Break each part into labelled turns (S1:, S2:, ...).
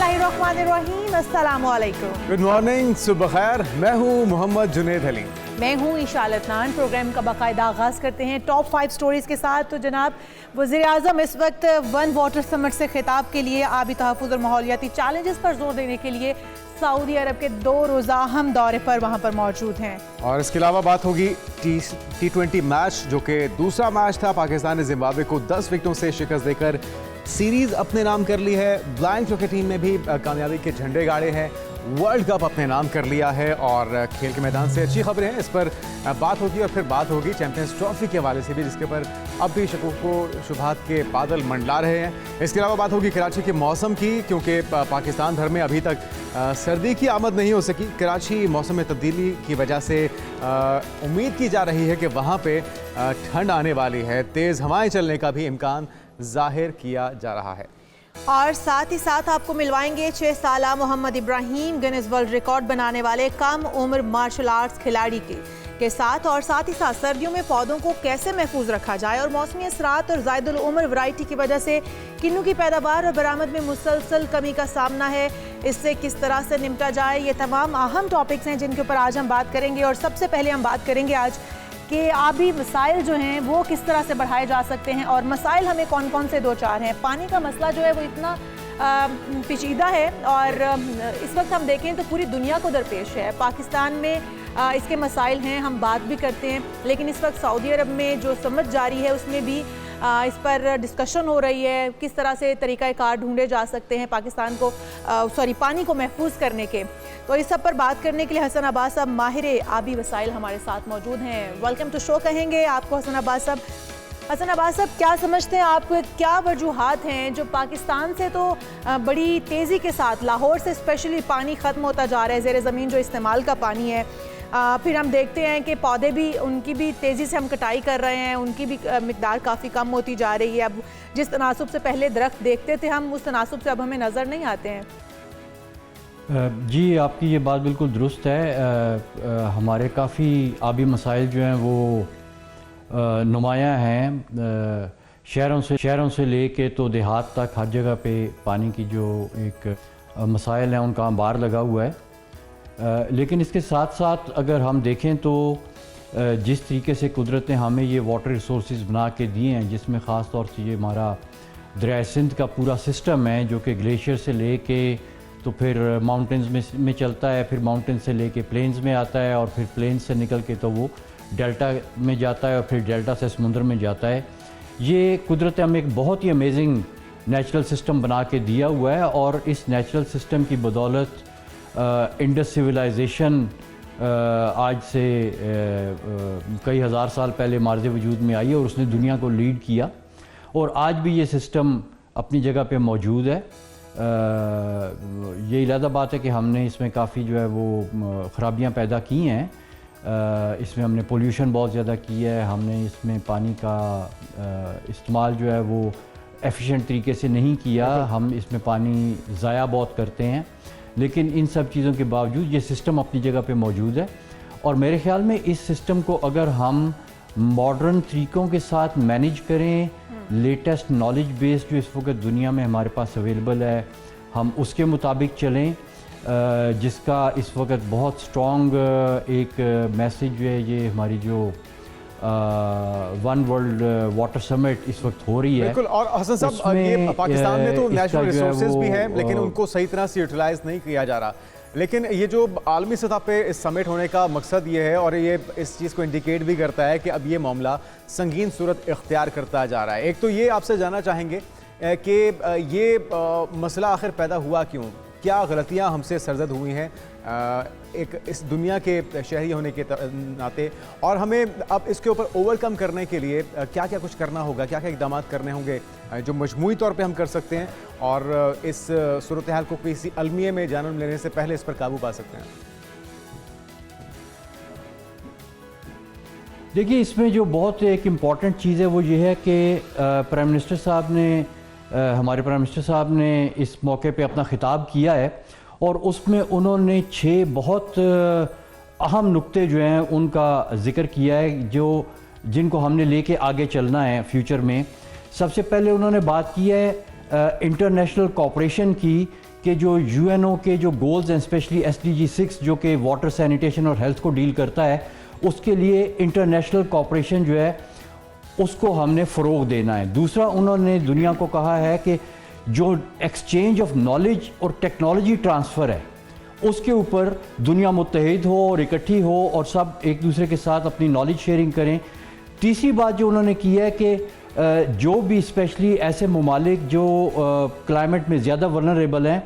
S1: बिस्मिल्लाहिर्रहमानिर्रहीम, अस्सलामु अलैकुम।
S2: गुड मॉर्निंग, सुबह खैर। मैं हूँ मोहम्मद जुनेद अली।
S1: मैं हूँ ईशा अदनान। प्रोग्राम का बाकायदा आगाज़ करते हैं टॉप 5 स्टोरीज़ के साथ। तो जनाब, वज़ीर-ए-आज़म इस वक्त वन वाटर समिट से खिताब के लिए आबी तहफ़्फ़ुज़ और माहौलियाती चैलेंजेस पर जोर देने के लिए सऊदी अरब के 2 रोज़ा अहम दौरे पर वहाँ पर मौजूद हैं।
S2: और इसके अलावा बात होगी T20 मैच, जो कि दूसरा मैच था। पाकिस्तान ने जिम्बाब्वे को 10 विकेटों से शिकस्त देकर सीरीज अपने नाम कर ली है। ब्लाइंड क्रिकेट टीम ने भी कामयाबी के झंडे गाड़े हैं। वर्ल्ड कप अपने नाम कर लिया है। और खेल के मैदान से अच्छी खबरें हैं, इस पर बात होगी। और फिर बात होगी चैंपियंस ट्रॉफी के हवाले से भी, जिसके पर अब भी शकूक शुबहात के बादल मंडला रहे हैं। इसके अलावा बात होगी कराची के मौसम की, क्योंकि पाकिस्तान भर में अभी तक सर्दी की आमद नहीं हो सकी। कराची मौसम में तब्दीली की वजह से उम्मीद की जा रही है कि वहाँ पे ठंड आने वाली है। तेज़ हवाएं चलने का भी इम्कान जाहिर किया जा रहा है।
S1: और साथ ही साथ आपको मिलवाएंगे 6 साला Mohammad Ibrahim Guinness world record बनाने वाले कम उम्र मार्शल आर्ट्स खिलाड़ी के साथ। और साथ ही साथ सर्दियों में पौधों को कैसे महफूज रखा जाए और मौसमी असरात और ज़ायदुल उम्र वैरायटी की वजह से किन्नू की पैदावार और बरामद में मुसलसल कमी का सामना है, इससे किस तरह से निपटा जाए। ये तमाम अहम टॉपिक्स हैं जिनके ऊपर आज हम बात करेंगे। और सबसे पहले हम बात करेंगे आज कि आबी मसाइल जो हैं वो किस तरह से बढ़ाए जा सकते हैं। और मसाइल हमें कौन कौन से 2-4 हैं। पानी का मसला जो है वो इतना पेचीदा है और इस वक्त हम देखें तो पूरी दुनिया को दरपेश है। पाकिस्तान में इसके मसाइल हैं, हम बात भी करते हैं, लेकिन इस वक्त सऊदी अरब में जो समिट जारी है उसमें भी इस पर डिस्कशन हो रही है, किस तरह से तरीक़ाकार ढूंढे जा सकते हैं पाकिस्तान को पानी को महफूज करने के। तो इस सब पर बात करने के लिए हसन अब्बास साहब माहिर आबी वसाइल हमारे साथ मौजूद हैं। वेलकम टू शो कहेंगे आपको हसन अब्बास साहब। हसन अब्बास साहब, क्या समझते हैं आप, क्या वजूहात हैं जो पाकिस्तान से तो बड़ी तेज़ी के साथ लाहौर से स्पेशली पानी ख़त्म होता जा रहा है, ज़ेर ज़मीन जो इस्तेमाल का पानी है। फिर हम देखते हैं कि पौधे भी, उनकी भी तेज़ी से हम कटाई कर रहे हैं, उनकी भी मिकदार काफ़ी कम होती जा रही है। अब जिस तनासुब से पहले दरख्त देखते थे हम, उस तनासुब से अब हमें नज़र नहीं आते हैं।
S3: जी, आपकी ये बात बिल्कुल दुरुस्त है। हमारे काफ़ी आबी मसाइल जो हैं वो नुमायाँ हैं। शहरों से ले के तो देहात तक हर जगह पे पानी की जो एक मसाइल हैं उनका अंबार लगा हुआ है। लेकिन इसके साथ साथ अगर हम देखें तो जिस तरीके से कुदरत ने हमें ये वाटर रिसोर्सेज बना के दिए हैं, जिसमें ख़ास तौर से ये हमारा दरिया सिंध का पूरा सिस्टम है जो कि ग्लेशियर से ले के तो फिर माउंटेन्स में चलता है, फिर माउंटेन से लेके प्लेन्स में आता है और फिर प्लेन्स से निकल के तो वो डेल्टा में जाता है और फिर डेल्टा से समुद्र में जाता है। ये कुदरत ने हमें एक बहुत ही अमेजिंग नेचुरल सिस्टम बना के दिया हुआ है। और इस नेचुरल सिस्टम की बदौलत इंडस सिविलाइजेशन आज से कई हज़ार साल पहले मार्ज़ वजूद में आई है और उसने दुनिया को लीड किया। और आज भी ये सिस्टम अपनी जगह पे मौजूद है। ये अलग बात है कि हमने इसमें काफ़ी जो है वो ख़राबियाँ पैदा की हैं। इसमें हमने पोल्यूशन बहुत ज़्यादा की है, हमने इसमें पानी का इस्तेमाल जो है वो एफिशिएंट तरीके से नहीं किया, हम इसमें पानी ज़ाया बहुत करते हैं। लेकिन इन सब चीज़ों के बावजूद ये सिस्टम अपनी जगह पे मौजूद है। और मेरे ख़्याल में इस सिस्टम को अगर हम मॉडर्न तरीक़ों के साथ मैनेज करें, लेटेस्ट नॉलेज बेस जो इस वक्त दुनिया में हमारे पास अवेलेबल है, हम उसके मुताबिक चलें, जिसका इस वक्त बहुत स्ट्रॉन्ग एक मैसेज जो है ये हमारी जो वन वर्ल्ड वाटर समिट इस वक्त हो रही है।
S2: बिल्कुल। और हसन साहब, ये पाकिस्तान में तो नेचुरल रिसोर्सेज भी हैं, लेकिन उनको सही तरह से यूटिलाइज नहीं किया जा रहा। लेकिन ये जो आलमी सतह पे इस समिट होने का मकसद ये है और ये इस चीज़ को इंडिकेट भी करता है कि अब ये मामला संगीन सूरत इख्तियार करता जा रहा है। एक तो ये आपसे जानना चाहेंगे कि ये मसला आखिर पैदा हुआ क्यों, क्या गलतियां हमसे सरजद हुई हैं एक इस दुनिया के शहरी होने के नाते, और हमें अब इसके ऊपर ओवरकम करने के लिए क्या क्या कुछ करना होगा, क्या क्या इक़दाम करने होंगे जो मजमूई तौर पे हम कर सकते हैं और इस सूरत हाल को किसी अलमिये में जन्म लेने से पहले इस पर काबू पा सकते हैं।
S3: देखिए, इसमें जो बहुत एक इम्पॉर्टेंट चीज़ है वो ये है कि प्राइम मिनिस्टर साहब ने हमारे प्राइम मिनिस्टर साहब ने इस मौके पे अपना ख़िताब किया है और उसमें उन्होंने 6 बहुत अहम नुक्ते जो हैं उनका ज़िक्र किया है जिनको हमने लेके आगे चलना है फ्यूचर में। सबसे पहले उन्होंने बात की है इंटरनेशनल कोऑपरेशन की कि जो यूएनओ के जो गोल्स हैं, स्पेशली SDG 6 जो कि वाटर सैनिटेशन और हेल्थ को डील करता है, उसके लिए इंटरनेशनल कोऑपरेशन जो है उसको हमने फ़रोग देना है। दूसरा, उन्होंने दुनिया को कहा है कि जो एक्सचेंज ऑफ नॉलेज और टेक्नोलॉजी ट्रांसफ़र है उसके ऊपर दुनिया मुत्तहिद हो और इकट्ठी हो और सब एक दूसरे के साथ अपनी नॉलेज शेयरिंग करें। तीसरी बात जो उन्होंने की है कि जो भी स्पेशली ऐसे ममालिक जो क्लाइमेट में ज़्यादा वल्नरेबल हैं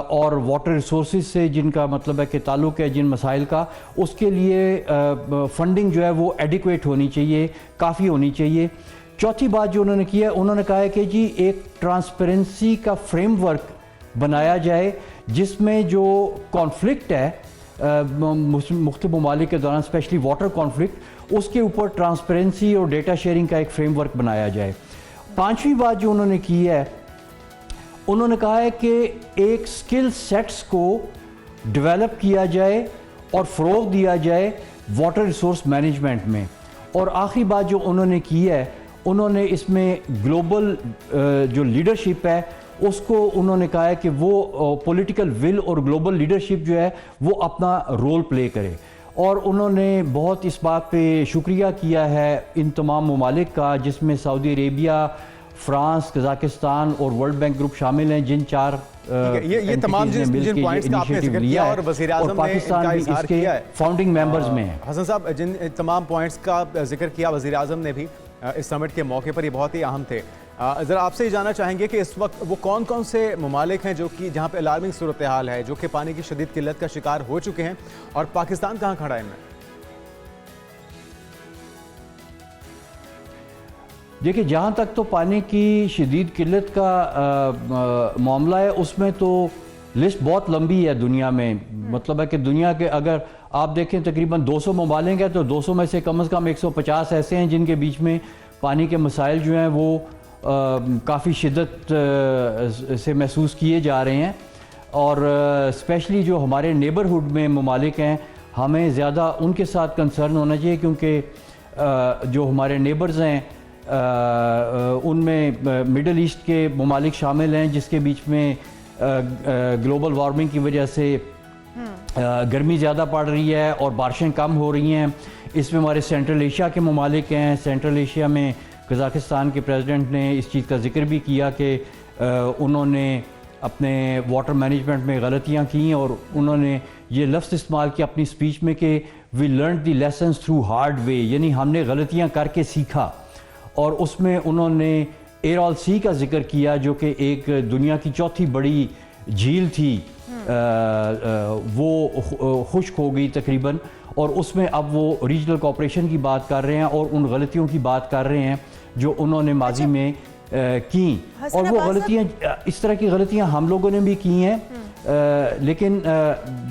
S3: और वाटर रिसोर्सेज से जिनका मतलब है कि ताल्लुक़ है जिन मसाइल का, उसके लिए फंडिंग जो है वो एडिक्वेट होनी चाहिए, काफ़ी होनी चाहिए। चौथी बात जो उन्होंने की है, उन्होंने कहा है कि जी एक ट्रांसपेरेंसी का फ्रेमवर्क बनाया जाए जिसमें जो कॉन्फ्लिक्ट है मुख्तलिफ ममालिक के दौरान, स्पेशली वाटर कॉन्फ्लिक्ट, उसके ऊपर ट्रांसपेरेंसी और डेटा शेयरिंग का एक फ्रेमवर्क बनाया जाए। पांचवी बात जो उन्होंने की है, उन्होंने कहा है कि एक स्किल सेट्स को डेवलप किया जाए और फ़रोग दिया जाए वाटर रिसोर्स मैनेजमेंट में। और आखिरी बात जो उन्होंने की है, उन्होंने इसमें ग्लोबल जो लीडरशिप है उसको उन्होंने कहा है कि वो पॉलिटिकल विल और ग्लोबल लीडरशिप जो है वो अपना रोल प्ले करे। और उन्होंने बहुत इस बात पे शुक्रिया किया है इन तमाम ममालिक का, जिसमें सऊदी अरेबिया, फ्रांस, कज़ाकिस्तान और वर्ल्ड बैंक ग्रुप शामिल हैं, जिन चार
S2: ये तमाम जिन पॉइंट्स का आपने जिक्र किया और वज़ीर-ए-आज़म ने
S3: पाकिस्तान भी इसके फाउंडिंग मेंबर्स में है।
S2: हसन साहब, जिन तमाम पॉइंट्स का जिक्र किया वज़ीर-ए-आज़म ने भी इस समिट के मौके पर, ये बहुत ही अहम थे। ज़रा आपसे ये जानना चाहेंगे कि इस वक्त वो कौन कौन से ममालिक हैं जो कि जहाँ पे अलार्मिंग सूरत हाल है, जो कि पानी की शदीद किल्लत का शिकार हो चुके हैं, और पाकिस्तान कहाँ खड़ा है इनमें?
S3: देखिए, जहाँ तक तो पानी की शदीद किल्लत का मामला है, उसमें तो लिस्ट बहुत लंबी है दुनिया में। मतलब है कि दुनिया के अगर आप देखें तकरीबन 200 ममालिक हैं तो 200 में से कम 150 ऐसे हैं जिनके बीच में पानी के मसाइल जो हैं वो काफ़ी शिद्दत से महसूस किए जा रहे हैं। और स्पेशली जो हमारे नेबरहुड में ममालिक हैं, हमें ज़्यादा उनके साथ कंसर्न होना चाहिए, क्योंकि जो हमारे नेबर्स हैं उनमें मिडल ईस्ट के ममालिक शामिल हैं, जिसके बीच में ग्लोबल वार्मिंग की वजह से गर्मी ज़्यादा पड़ रही है और बारिशें कम हो रही हैं। इसमें हमारे सेंट्रल एशिया के ममालिक हैं। सेंट्रल एशिया में कज़ाकिस्तान के प्रेसिडेंट ने इस चीज़ का जिक्र भी किया कि उन्होंने अपने वाटर मैनेजमेंट में गलतियां की और उन्होंने ये लफ्ज़ इस्तेमाल किया अपनी स्पीच में कि we learn the lessons through hard way, यानी हमने गलतियां करके सीखा। और उसमें उन्होंने एरॉल सी का जिक्र किया जो कि एक दुनिया की चौथी बड़ी झील थी, वो खुश्क हो गई तकरीबन, और उसमें अब वो रीजनल कोऑपरेशन की बात कर रहे हैं और उन गलतियों की बात कर रहे हैं जो उन्होंने माजी में की। और वो गलतियाँ, इस तरह की गलतियाँ हम लोगों ने भी की हैं, लेकिन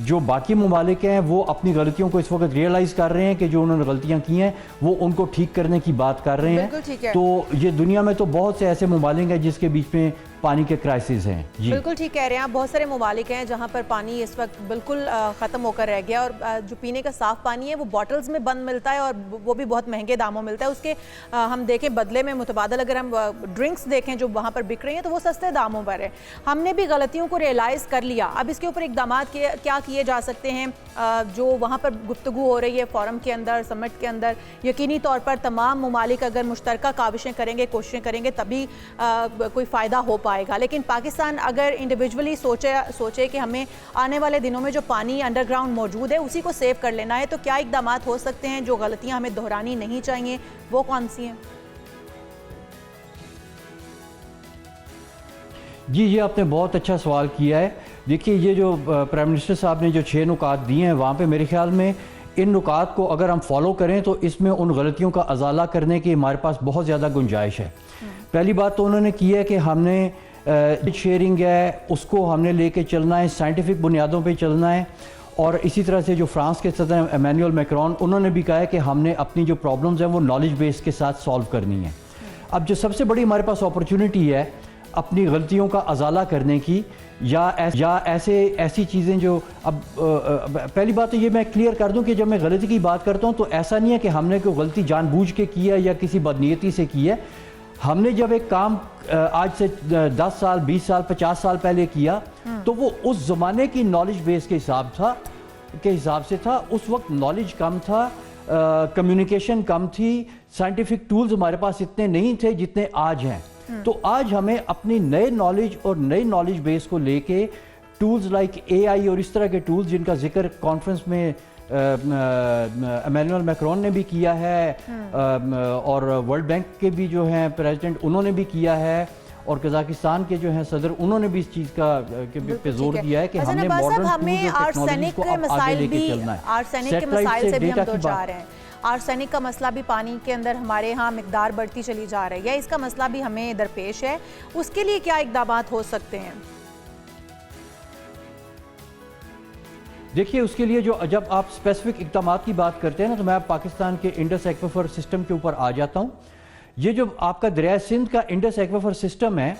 S3: जो बाकी ममालिक हैं वो अपनी गलतियों को इस वक्त रियलाइज़ कर रहे हैं कि जो उन्होंने गलतियाँ की हैं वो उनको ठीक करने की बात कर रहे हैं। तो ये दुनिया में तो बहुत से ऐसे ममालिक हैं जिसके बीच में पानी के क्राइसिस हैं। जी
S1: बिल्कुल ठीक कह रहे हैं आप। बहुत सारे ममालिक हैं जहाँ पर पानी इस वक्त बिल्कुल ख़त्म होकर रह गया, और जो पीने का साफ़ पानी है वो बॉटल्स में बंद मिलता है और वो भी बहुत महंगे दामों मिलता है। उसके हम देखें बदले में मुतबादल अगर हम ड्रिंक्स देखें जो वहाँ पर बिक रही हैं तो वो सस्ते दामों पर है। हमने भी गलतियों को रियलाइज़ कर लिया, अब इसके ऊपर इकदाम क्या किए जा सकते हैं जो वहाँ पर गुफ्तगू हो रही है फोरम के अंदर, समिट के अंदर। यकीनी तौर पर तमाम ममालिक अगर मुश्तरका काविशें करेंगे, कोशिशें करेंगे, तभी कोई फ़ायदा हो पाएगा। लेकिन पाकिस्तान अगर इंडिविजुअली सोचे कि हमें आने वाले दिनों में जो पानी अंडरग्राउंड मौजूद है उसी को सेव कर लेना है, तो क्या इकदाम हो सकते हैं? जो गलतियां हमें दोहरानी नहीं चाहिए वो कौन सी हैं?
S3: जी, ये आपने बहुत अच्छा सवाल किया है। देखिए, ये जो प्राइम मिनिस्टर साहब ने जो 6 नुकात दिए हैं, वहाँ पे मेरे ख्याल में इन नुकात को अगर हम फॉलो करें तो इसमें उन गलतियों का अजाला करने की हमारे पास बहुत ज़्यादा गुंजाइश है। पहली बात तो उन्होंने की है कि हमने शेयरिंग है उसको हमने लेके चलना है, साइंटिफिक बुनियादों पे चलना है। और इसी तरह से जो फ्रांस के सदर एमेनुअल मैक्रोन, उन्होंने भी कहा है कि हमने अपनी जो प्रॉब्लम्स हैं वो नॉलेज बेस के साथ सॉल्व करनी है। अब जो सबसे बड़ी हमारे पास अपॉर्चुनिटी है अपनी गलतियों का अजाला करने की, या ऐसी चीज़ें जो अब पहली बात तो ये मैं क्लियर कर दूं कि जब मैं गलती की बात करता हूं तो ऐसा नहीं है कि हमने कोई गलती जानबूझ के की है या किसी बदनीयती से की है। हमने जब एक काम आज से 10 साल 20 साल 50 साल पहले किया तो वो उस ज़माने की नॉलेज बेस के हिसाब से था। उस वक्त नॉलेज कम था, कम्युनिकेशन कम थी, साइंटिफिक टूल्स हमारे पास इतने नहीं थे जितने आज हैं। तो आज हमें अपनी नए नॉलेज और नई नॉलेज बेस को लेके टूल्स लाइक AI और इस तरह के टूल्स जिनका जिक्र कॉन्फ्रेंस में इमैनुअल मैक्रोन ने भी किया है और वर्ल्ड बैंक के भी जो हैं प्रेसिडेंट उन्होंने भी किया है, और कजाकिस्तान के जो हैं सदर उन्होंने भी इस चीज़ का पे जोर दिया है कि हमने मॉडर्न
S1: हमें आर्सेनिक के मसाइल भी आर्सेनिक के मसाइल से भी हम दो जा रहे हैं। आर्सेनिक का मसला भी पानी के अंदर हमारे यहाँ मिकदार बढ़ती चली जा रही है, इसका मसला भी हमें दरपेश है। उसके लिए क्या इक़दामात हो सकते हैं?
S3: देखिए, उसके लिए जो जब आप स्पेसिफिक इक़दामात की बात करते हैं ना, तो मैं पाकिस्तान के इंडस एक्वाफर सिस्टम के ऊपर आ जाता हूँ। ये जो आपका दरिया सिंध का इंडस एक्वाफर सिस्टम है,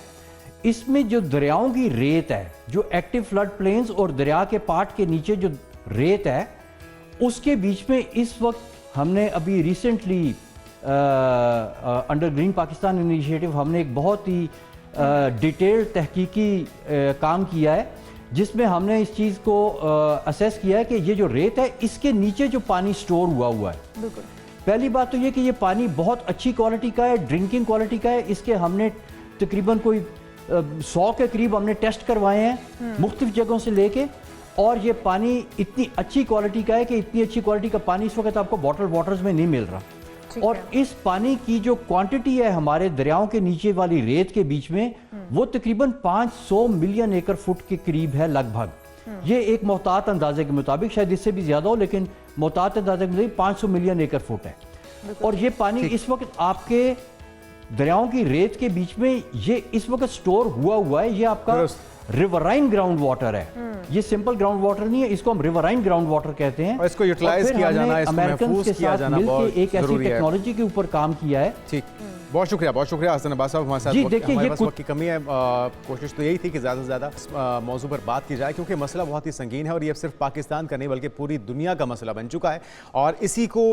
S3: इसमें जो दरियाओं की रेत है, जो एक्टिव फ्लड प्लेन्स और दरिया के पाट के नीचे जो रेत है, उसके बीच में इस वक्त हमने अभी recently under green Pakistan initiative हमने एक बहुत ही डिटेल्ड तहकीकी काम किया है, जिसमें हमने इस चीज़ को असेस किया है कि ये जो रेत है इसके नीचे जो पानी स्टोर हुआ है।
S1: बिल्कुल।
S3: पहली बात तो ये कि ये पानी बहुत अच्छी क्वालिटी का है, ड्रिंकिंग क्वालिटी का है। इसके हमने तकरीबन कोई 100 के करीब हमने टेस्ट करवाए हैं मुख्तलिफ जगहों से लेके, और ये पानी इतनी अच्छी क्वालिटी का है कि इतनी अच्छी क्वालिटी का पानी इस वक्त आपको बॉटल वाटर्स में नहीं मिल रहा। और इस पानी की जो क्वांटिटी है हमारे दरियाओं के नीचे वाली रेत के बीच में, वो तकरीबन 500 मिलियन एकड़ फुट के करीब है लगभग। ये एक मोहतात अंदाजे के मुताबिक, शायद इससे भी ज्यादा हो, लेकिन मोहतात अंदाजे के मुताबिक 500 मिलियन एकड़ फुट है। और ये पानी इस वक्त आपके दरियाओं की रेत के बीच में ये इस वक्त स्टोर हुआ है। ये आपका रिवराइन ग्राउंड वाटर है, ये सिंपल ग्राउंड वाटर नहीं है, इसको हम रिवराइन ग्राउंड वाटर कहते हैं।
S2: और इसको यूटिलाइज किया जाना, इसको महफूज किया जाना बहुत
S3: एक ऐसी टेक्नोलॉजी के ऊपर काम किया है।
S2: ठीक, बहुत शुक्रिया हसन अब्बास साहब, हमारे साथ हमारे पास वक्त की कमी है। कोशिश तो यही थी कि ज़्यादा से ज़्यादा मौजू पर बात की जाए, क्योंकि मसला बहुत ही संगीन है और ये सिर्फ पाकिस्तान का नहीं बल्कि पूरी दुनिया का मसला बन चुका है। और इसी को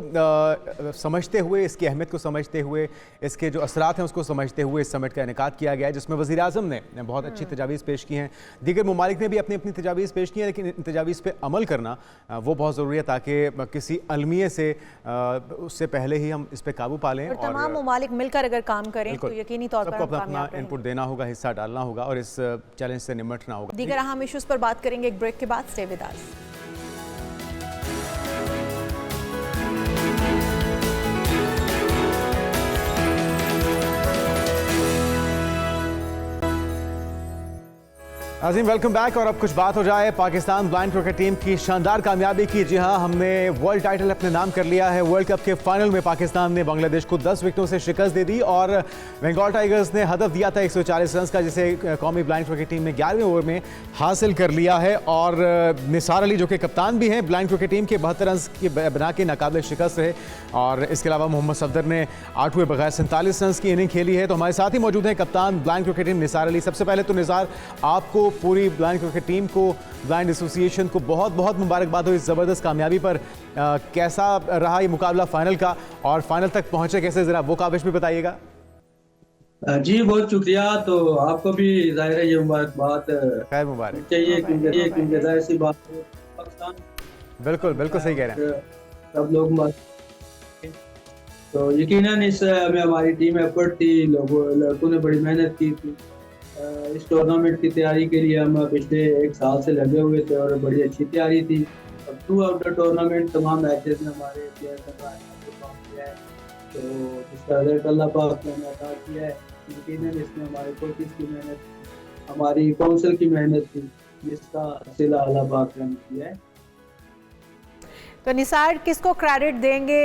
S2: समझते हुए, इसकी अहमियत को समझते हुए, इसके जो असरात हैं उसको समझते हुए इस समिट का इनेकाद किया गया है, जिसमें वज़ीर आज़म ने बहुत अच्छी तजावीज़ पेश की हैं। दीगर ममालिक ने भी अपनी अपनी तजावीज़ पेश की हैं, लेकिन इन तजावीज़ पर अमल करना वो बहुत ज़रूरी है, ताकि किसी अलमिये से उससे पहले ही हम इस पर काबू पा लें।
S1: और तमाम ममालिक मिलकर अगर काम करें तो यकीनी तौर पर
S2: सबको अपना इनपुट देना होगा, हिस्सा डालना होगा और इस चैलेंज से निपटना होगा।
S1: दीगर अहम इश्यूज पर बात करेंगे एक ब्रेक के बाद। Stay with us.
S2: Azeem, welcome back. और अब कुछ बात हो जाए पाकिस्तान ब्लाइंड क्रिकेट टीम की शानदार कामयाबी की। जी हां, हमने वर्ल्ड टाइटल अपने नाम कर लिया है। वर्ल्ड कप के फाइनल में पाकिस्तान ने बांग्लादेश को 10 विकेटों से शिकस्त दे दी और बंगाल टाइगर्स ने हदफ दिया था 140 रन का, जिसे कौमी ब्लाइंड क्रिकेट टीम ने 11वें ओवर में हासिल कर लिया है। और निसार अली, जो कि कप्तान भी हैं ब्लाइंड क्रिकेट टीम के, 72 रन की बना के नाकाबिल शिकस्त रहे। और इसके अलावा मोहम्मद सफदर ने 8वें बगैर 47 रन की इनिंग खेली है। तो हमारे साथ ही मौजूद हैं कप्तान blind cricket team Nisar Ali. सबसे पहले तो निसार, आपको, पूरी ब्लाइंड क्रिकेट टीम को, ब्लाइंड एसोसिएशन को बहुत बहुत मुबारकबाद हो इस ज़बरदस्त कामयाबी पर। कैसा रहा ये मुकाबला फाइनल का, और फाइनल तक पहुंचे कैसे, ज़रा वो काबिश भी बताइएगा।
S4: जी बहुत शुक्रिया। तो आपको भी जाहिर है ये मुबारकबाद,
S2: खैर मुबारक
S4: चाहिए, क्योंकि जाहिर सी बात है पाकिस्तान,
S2: बिल्कुल बिल्कुल सही कह रहे हैं
S4: सब लोग। तो यकीनन इसमें हमारी टीम एफर्ट थी, लड़कों ने बड़ी मेहनत की थी। इस टूर्नामेंट की तैयारी के लिए हम पिछले 1 साल से लगे हुए थे और बड़ी अच्छी तैयारी थी। अब थ्रू आउट द टूर्नामेंट तमाम मैचेस में हमारे प्लेयर्स ने परफॉर्म किया है, तो इसका रिजल्ट अल्लाह पाक ने अता किया है। यकीनन इसमें हमारे कोचेस की मेहनत, हमारी काउंसिल की मेहनत थी, जिसका सिला अल्लाह पाक ने किया है।
S1: तो निसार, किसको क्रेडिट देंगे?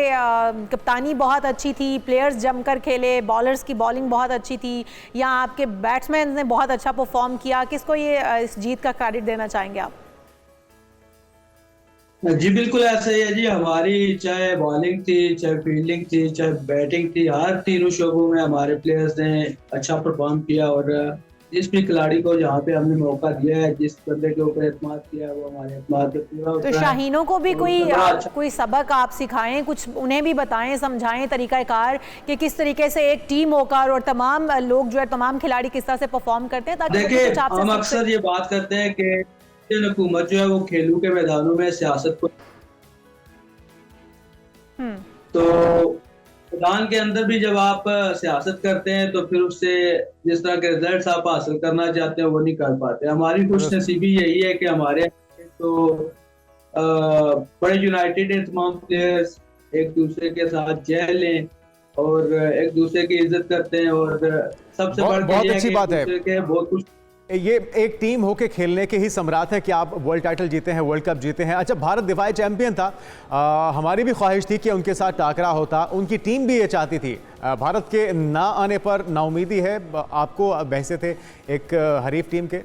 S1: कप्तानी बहुत अच्छी थी, प्लेयर्स जमकर खेले, बॉलर्स की बॉलिंग बहुत अच्छी थी, या आपके बैट्समैन ने बहुत अच्छा परफॉर्म किया? किसको ये इस जीत का क्रेडिट देना चाहेंगे आप?
S4: जी बिल्कुल ऐसे ही है जी। हमारी चाहे बॉलिंग थी, चाहे फील्डिंग थी, चाहे बैटिंग थी, हर तीनों शोबों में हमारे प्लेयर्स ने अच्छा परफॉर्म किया। और जिस भी खिलाड़ी को जहाँ पे हमने मौका दिया है, जिस बंदे के ऊपर एतमाद किया है, वो हमारे एतमाद पे पूरा
S1: तो
S4: उतरा है।
S1: शाहीनों को भी
S4: और
S1: कोई
S4: बड़ा अच्छा
S1: कोई सबक आप सिखाएं, कुछ उन्हें भी बताएं, समझाएं तरीकाकार कि किस तरीके से एक टीम होकर और तमाम लोग जो है, तमाम खिलाड़ी किस तरह से परफॉर्म करते हैं, ताकि वो भी
S4: देखिए,
S1: कुछ आपसे
S4: हम
S1: सीख
S4: अक्सर
S1: सकें।
S4: ये बात करते हैं कि इंडियन हुकूमत जो है वो खेलों के मैदानों में सियासत को,
S1: हम्म,
S4: तो मैदान के अंदर भी जब आप सियासत करते हैं तो फिर उससे जिस तरह के रिजल्ट्स आप हासिल करना चाहते हैं वो नहीं कर पाते। हमारी खुशनसीबी यही है कि हमारे तो बड़े यूनाइटेड हैं तमाम प्लेयर्स, एक दूसरे के साथ जह लें और एक दूसरे की इज्जत करते हैं, और सबसे
S2: बहुत-
S4: बढ़ के
S2: बहुत
S4: ये है
S2: अच्छी
S4: कि
S2: बात है।
S4: एक दूसरे के बहुत कुछ
S2: ये एक टीम होके खेलने के ही सम्राट हैं कि आप वर्ल्ड टाइटल जीते हैं, वर्ल्ड कप जीते हैं। अच्छा, भारत दिफाई चैंपियन था, हमारी भी ख्वाहिश थी कि उनके साथ टाकरा होता, उनकी टीम भी ये चाहती थी। भारत के ना आने पर नाउमीदी है आपको बहसे थे एक हरीफ टीम के?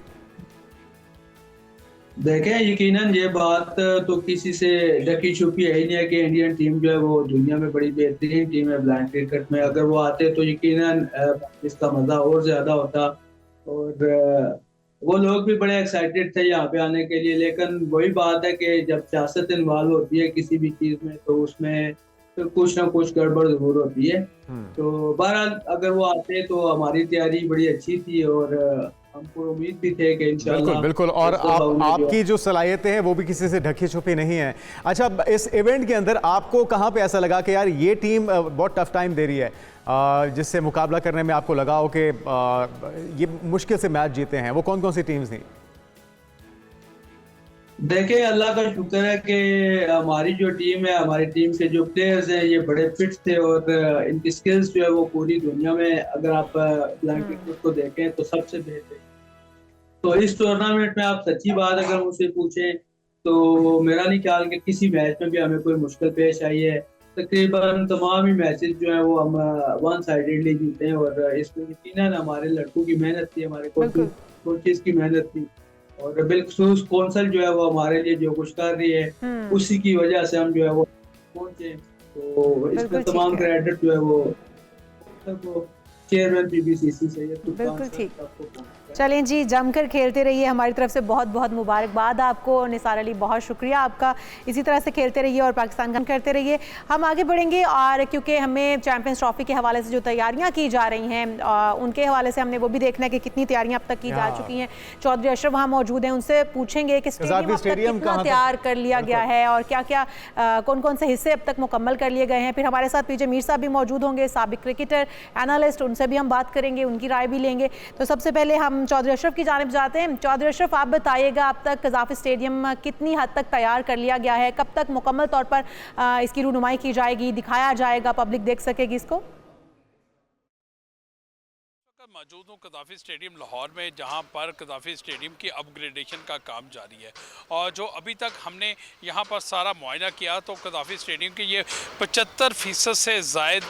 S4: देखें, यकीनन ये बात तो किसी से ढकी छुपी है ही नहीं है कि इंडियन टीम जो है वो दुनिया में बड़ी बेहतरीन टीम है ब्लाइंड क्रिकेट में। अगर वो आते तो यकीनन इसका मजा और ज्यादा होता, और वो लोग भी बड़े एक्साइटेड थे यहाँ पे आने के लिए। लेकिन वही बात है कि जब सियासत इन्वॉल्व होती है किसी भी चीज में तो उसमें तो कुछ ना कुछ गड़बड़ जरूर होती है। तो बहरहाल अगर वो आते तो हमारी तैयारी बड़ी अच्छी थी, और हमको उम्मीद भी थे कि इंशाल्लाह
S2: बिल्कुल बिल्कुल, और आपकी जो सलाहियतें हैं वो भी किसी से ढकी छुपी नहीं है। अच्छा, इस इवेंट के अंदर आपको कहाँ पे ऐसा लगा कि यार ये टीम बहुत टफ टाइम दे रही है, जिससे मुकाबला करने में आपको लगा हो कि ये मुश्किल से मैच जीते हैं? वो कौन कौन सी टीम्स थी?
S4: देखिए, अल्लाह का शुक्र है कि हमारी जो टीम है, हमारी टीम के जो प्लेयर्स हैं ये बड़े फिट थे, और इनकी स्किल्स जो है वो पूरी दुनिया में अगर आप ब्लाइंड क्रिकेट को देखें तो सबसे बेहतर। तो इस टूर्नामेंट में आप सच्ची बात अगर मुझसे पूछें तो मेरा नहीं ख्याल कि किसी मैच में भी हमें कोई मुश्किल पेश आई है। तकरीबन तमाम ही मैचेस जो है वो हम वन साइडेडली जीते हैं, और इसमें यकीनन हमारे लड़कों की मेहनत थी, हमारे कोचेस की मेहनत थी, और बिलखसूस कौंसल जो है वो हमारे लिए जो कुछ कर रही है उसी की वजह से हम जो है वो पहुंचे। तो इसमें तमाम क्रेडिट जो है वो चेयरमैन पीबीसीसी सैयद
S1: बिल्कुल ठीक। चलें जी, जमकर खेलते रहिए, हमारी तरफ से बहुत बहुत मुबारकबाद आपको। निसार अली, बहुत शुक्रिया आपका, इसी तरह से खेलते रहिए और पाकिस्तान का करते रहिए। हम आगे बढ़ेंगे, और क्योंकि हमें चैंपियंस ट्रॉफी के हवाले से जो तैयारियां की जा रही हैं उनके हवाले से हमने वो भी देखना है कि कितनी तैयारियां अब तक की जा चुकी हैं। चौधरी अशरफ वहाँ मौजूद हैं, उनसे पूछेंगे कि स्टेडियम अब तक कितना तैयार कर लिया गया है और क्या क्या कौन कौन से हिस्से अब तक मुकम्मल कर लिए गए हैं। फिर हमारे साथ पीजे मीर साहब भी मौजूद होंगे, साबिक क्रिकेटर, एनालिस्ट, उनसे भी हम बात करेंगे, उनकी राय भी लेंगे। तो सबसे पहले हम चौधरी अशरफ की जानिब जाते हैं। चौधरी अशरफ, आप बताइएगा अब तक कज़ाफ़ी स्टेडियम कितनी हद तक तैयार कर लिया गया है, कब तक मुकम्मल तौर पर इसकी रूनुमाई की जाएगी, दिखाया जाएगा, पब्लिक देख सकेगी इसको?
S5: मौजूद हूँ कज़ाफ़ी स्टेडियम लाहौर में, जहाँ पर कज़ाफ़ी स्टेडियम की अपग्रेडेशन का काम जारी है, और जो अभी तक हमने यहाँ पर सारा मुआयना किया तो कज़ाफ़ी स्टेडियम की ये 75% से ज़ायद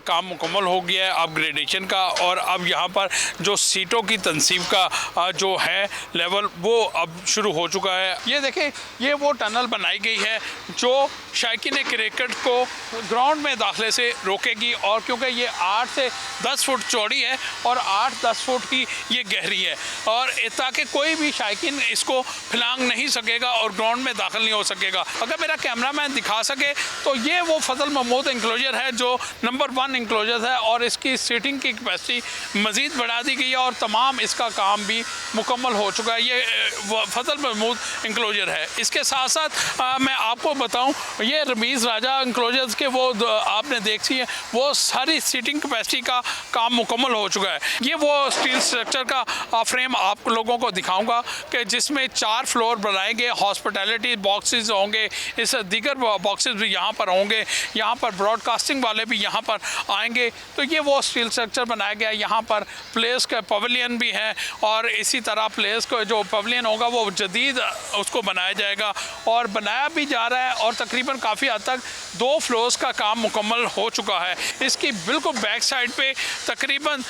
S5: काम मुकम्मल हो गया है अपग्रेडेशन का, और अब यहाँ पर जो सीटों की तनसीब का जो है लेवल वो अब शुरू हो चुका है। ये देखें, ये वो टनल बनाई गई है जो शायकीन क्रिकेट को ग्राउंड में दाखिले से रोकेगी, और क्योंकि ये 8 से 10 फुट चौड़ी है और 8-10 फुट की ये गहरी है, और ताकि कोई भी शायकीन इसको फिलांग नहीं सकेगा और ग्राउंड में दाखिल नहीं हो सकेगा। अगर मेरा कैमरामैन दिखा सके तो ये वो फजल महमूद इंक्लोजर है जो नंबर 1 इंक्लोजर है, और इसकी सीटिंग की कैपेसिटी मज़ीद बढ़ा दी गई है और तमाम इसका काम भी मुकम्मल हो चुका है। ये फजल महमूद इंक्लोजर है। इसके साथ साथ मैं आपको बताऊँ, ये रमीज़ राजा इंक्लोजर्स के वो आपने देखी है, वो सारी सीटिंग कैपेसिटी का काम मुकम्मल हो चुका है। ये वो स्टील स्ट्रक्चर का फ्रेम आप लोगों को दिखाऊंगा कि जिसमें 4 फ्लोर बनाए गए, हॉस्पिटैलिटी बॉक्सेस होंगे, इस दीगर बॉक्सेस भी यहाँ पर होंगे, यहाँ पर ब्रॉडकास्टिंग वाले भी यहाँ पर आएंगे। तो ये वो स्टील स्ट्रक्चर बनाया गया है। यहाँ पर प्लेयर्स का पवेलियन भी है, और इसी तरह प्लेयर्स को जो पवेलियन होगा वो जदीद उसको बनाया जाएगा और बनाया भी जा रहा है, और तकरीबन काफ़ी हद तक 2 फ्लोर्स का काम मुकम्मल हो चुका है। इसकी बिल्कुल बैक साइड पे तकरीबन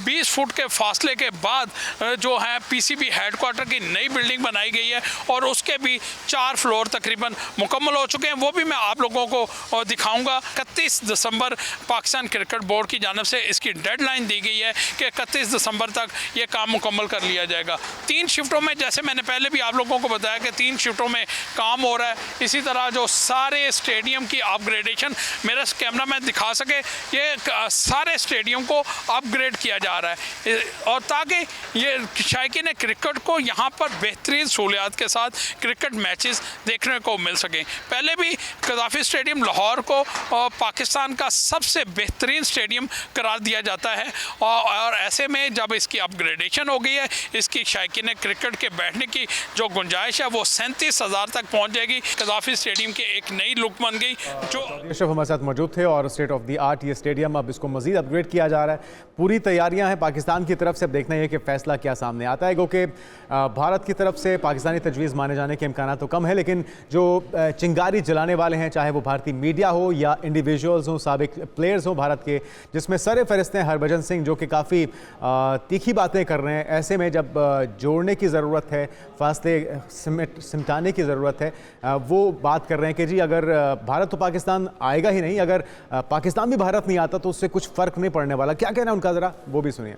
S5: 20 फुट के फासले के बाद जो है पीसीबी हेडक्वार्टर की नई बिल्डिंग बनाई गई है और उसके भी 4 फ्लोर तकरीबन मुकम्मल हो चुके हैं। वो भी मैं आप लोगों को दिखाऊंगा। 31 दिसंबर पाकिस्तान क्रिकेट बोर्ड की जानिब से इसकी डेडलाइन दी गई है कि 31 दिसंबर तक ये काम मुकम्मल कर लिया जाएगा। 3 शिफ्टों में, जैसे मैंने पहले भी आप लोगों को बताया कि 3 शिफ्टों में काम हो रहा है। इसी तरह जो सारे स्टेडियम की अपग्रेडेशन मेरा कैमरामैन दिखा सके, ये सारे स्टेडियम को अपग्रेड किया जा रहा है और ताकि ये शायकीन क्रिकेट को यहाँ पर बेहतरीन सहूलियात के साथ क्रिकेट मैचेस देखने को मिल सकें। पहले भी कज़ाफ़ी स्टेडियम लाहौर को पाकिस्तान का सबसे बेहतरीन स्टेडियम करार दिया जाता है और ऐसे में जब इसकी अपग्रेडेशन हो गई है, इसकी शायकीन क्रिकेट के बैठने की जो गुंजाइश है वो 37,000 तक पहुँच जाएगी। कज़ाफ़ी स्टेडियम की एक नई लुक बन गई। जो
S2: अशरफ हमारे साथ मौजूद थे और स्टेट ऑफ द आर्ट ये स्टेडियम, अब इसको मजीद अपग्रेड किया जा रहा है। पूरी तैयारियां हैं पाकिस्तान की तरफ से। अब देखना है कि फैसला क्या सामने आता है, क्योंकि भारत की तरफ से पाकिस्तानी तजवीज़ माने जाने के इम्कान तो कम है, लेकिन जो चिंगारी जलाने वाले हैं, चाहे वो भारतीय मीडिया हो या इंडिविजुअल्स हों, साबिक प्लेयर्स हों भारत के, जिसमें सर फहरिस्त हैं हरभजन सिंह, जो कि काफ़ी तीखी बातें कर रहे हैं। ऐसे में जब जोड़ने की ज़रूरत है, फासले सिमटाने की ज़रूरत है, वो बात कर रहे हैं कि जी अगर भारत तो पाकिस्तान आएगा ही नहीं, अगर पाकिस्तान भी भारत नहीं आता तो उससे कुछ फ़र्क नहीं पड़ने वाला। क्या कहना है उनका, ज़रा वो भी सुनिए।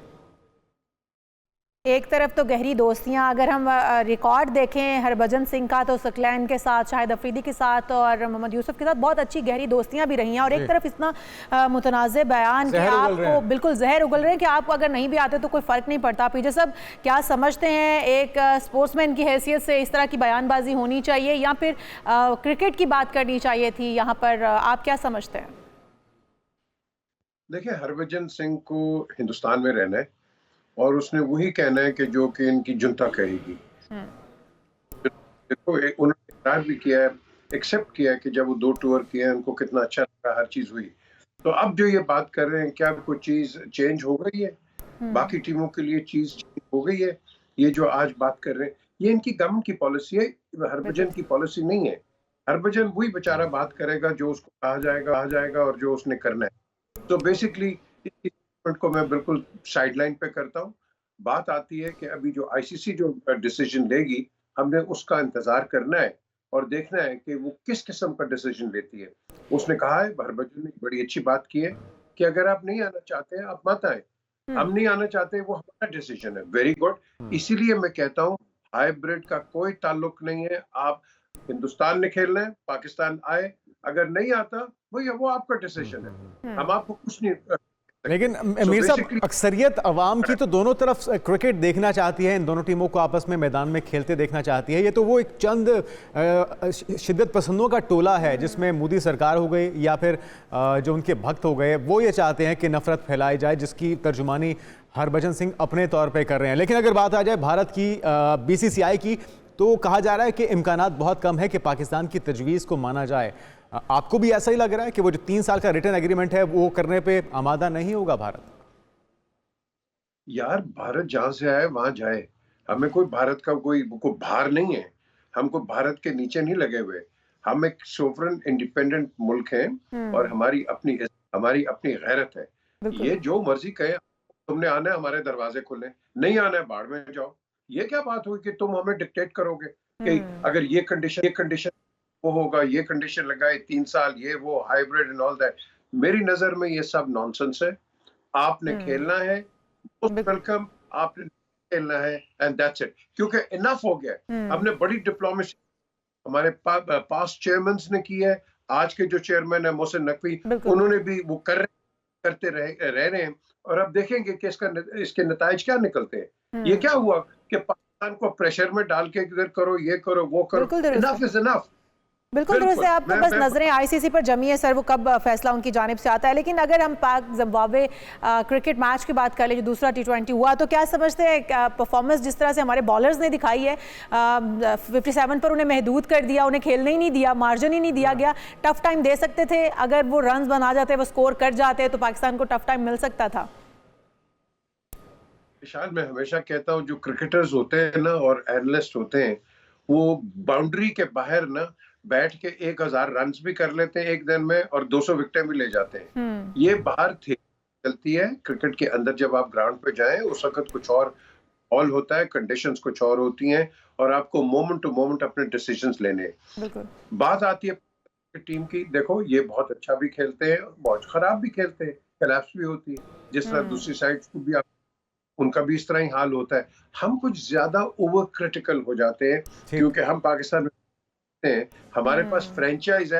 S1: एक तरफ तो गहरी दोस्तियां, अगर हम रिकॉर्ड देखें हरभजन सिंह का तो सकलैन के साथ, शाहिद अफरीदी के साथ और मोहम्मद यूसुफ के साथ बहुत अच्छी गहरी दोस्तियां भी रही हैं, और एक तरफ इतना मुतनाज़े बयान कि आपको बिल्कुल जहर उगल रहे हैं कि आप अगर नहीं भी आते तो कोई फ़र्क नहीं पड़ता। पीजे साहब, क्या समझते हैं, एक स्पोर्ट्समैन की हैसियत से इस तरह की बयानबाजी होनी चाहिए या फिर क्रिकेट की बात करनी चाहिए थी यहाँ पर? आप क्या समझते हैं?
S6: देखिए, हरभजन सिंह को हिंदुस्तान में रहना है और उसने वही कहना है कि जो कि इनकी जुनता कहेगी। देखो, उन्होंने इकरार भी किया है, एक्सेप्ट किया है कि जब वो 2 टूर किए हैं उनको कितना अच्छा लगा, हर चीज हुई। तो अब जो ये बात कर रहे हैं, क्या कोई चीज चेंज हो गई है? बाकी टीमों के लिए चीज चेंज हो गई है? ये जो आज बात कर रहे हैं, ये इनकी गवर्नमेंट की पॉलिसी है, हरभजन की पॉलिसी नहीं है। हरभजन वही बेचारा बात करेगा जो उसको कहा जाएगा और जो उसने करना है। तो बेसिकली को मैं बिल्कुल साइडलाइन पे करता हूँ। बात आती है कि अभी जो आईसीसी जो डिसीजन लेगी, हमने उसका इंतजार करना है और देखना है कि वो किस किस्म का डिसीजन लेती है। उसने कहा है, हरभजन ने बड़ी अच्छी बात की है कि अगर आप नहीं आना चाहते हैं, आप मत आए। हम नहीं आना चाहते, वो हमारा डिसीजन है। Very good. इसीलिए मैं कहता हूँ हाइब्रिड का कोई ताल्लुक नहीं है। आप हिंदुस्तान ने खेलना है, पाकिस्तान आए, अगर नहीं आता वो आपका डिसीजन है। हम आपको कुछ नहीं।
S2: लेकिन मीर साहब, अक्सरियत अवाम की तो दोनों तरफ क्रिकेट देखना चाहती है, इन दोनों टीमों को आपस में मैदान में खेलते देखना चाहती है। ये तो वो एक चंद शिद्दत पसंदों का टोला है जिसमें मोदी सरकार हो गई या फिर जो उनके भक्त हो गए, वो ये चाहते हैं कि नफरत फैलाई जाए, जिसकी तर्जुमानी हरभजन सिंह अपने तौर पर कर रहे हैं। लेकिन अगर बात आ जाए भारत की बीसीसीआई की, तो कहा जा रहा है कि इम्कानात बहुत कम है कि पाकिस्तान की तजवीज़ को माना जाए। आपको भी ऐसा ही लग रहा है कि वो जो 3 साल का रिटर्न एग्रीमेंट है वो करने पे आमादा नहीं होगा भारत?
S6: यार, भारत जहां से आए वहां जाए। हमें कोई भारत का कोई भार नहीं है। हम कोई भारत के नीचे नहीं लगे हुए। हम एक सोवरेन इंडिपेंडेंट मुल्क हैं और हमारी अपनी गैरत है। ये जो मर्जी कहे, तुमने आना है हमारे दरवाजे खुले, नहीं आना है बाढ़ में जाओ। ये क्या बात हुई कि तुम हमें डिक्टेट करोगे कि अगर ये कंडीशन वो होगा, ये कंडीशन लगाए, 3 साल, ये वो हाइब्रिड एंड ऑल दैट। मेरी नजर में ये सब नॉनसेंस है। आपने खेलना है, वेलकम, आपने खेलना है एंड दैट्स इट। क्योंकि इनफ हो गया। हमने बड़ी डिप्लोमेसी हमारे पास चेयरमैन ने की है। आज के जो चेयरमैन है मोहसिन नकवी, उन्होंने भी वो करते रह रहे हैं और अब देखेंगे कि इसके नताइज क्या निकलते हैं। ये क्या हुआ कि पाकिस्तान को प्रेशर में डाल के इधर करो, ये करो, वो करो। Enough is enough.
S1: बिल्कुल दुरुस्त है। आप तो बस नजरें आईसीसी पर जमी है सर, वो कब फैसला उनकी जानिब से आता है। लेकिन अगर हम पाक जिम्बाब्वे क्रिकेट मैच की बात कर ले, जो दूसरा T20 हुआ, तो क्या समझते हैं परफॉर्मेंस जिस तरह से हमारे बॉलर्स ने दिखाई है, 57 पर उन्हें महदूद कर दिया, उन्हें खेलने ही नहीं दिया, मार्जिन ही नहीं दिया गया। टफ टाइम दे सकते थे, अगर वो रन बना जाते, वो स्कोर कर जाते तो पाकिस्तान को टफ टाइम मिल सकता था।
S6: विशाल, मैं हमेशा कहता हूँ जो क्रिकेटर्स होते हैं ना और एनालिस्ट होते हैं, वो बाउंड्री के बाहर ना बैठ के 1000 रन भी कर लेते हैं एक दिन में और 200 विकेटें भी ले जाते हैं। ये बाहर चलती है। क्रिकेट के अंदर जब आप ग्राउंड पे जाएं उस वक्त कुछ और ऑल होता है, कंडीशंस कुछ और होती हैं और आपको मोमेंट टू मोमेंट अपने डिसीजंस लेने हैं। बात आती है टीम की, देखो ये बहुत अच्छा भी खेलते हैं, बहुत खराब भी खेलते हैं, कोलैप्स भी होती है, जिस तरह दूसरी साइड को भी उनका भी इस तरह ही हाल होता है। हम कुछ ज्यादा ओवर क्रिटिकल हो जाते हैं क्योंकि हम पाकिस्तान में हमारे पास फ्रेंचाइज है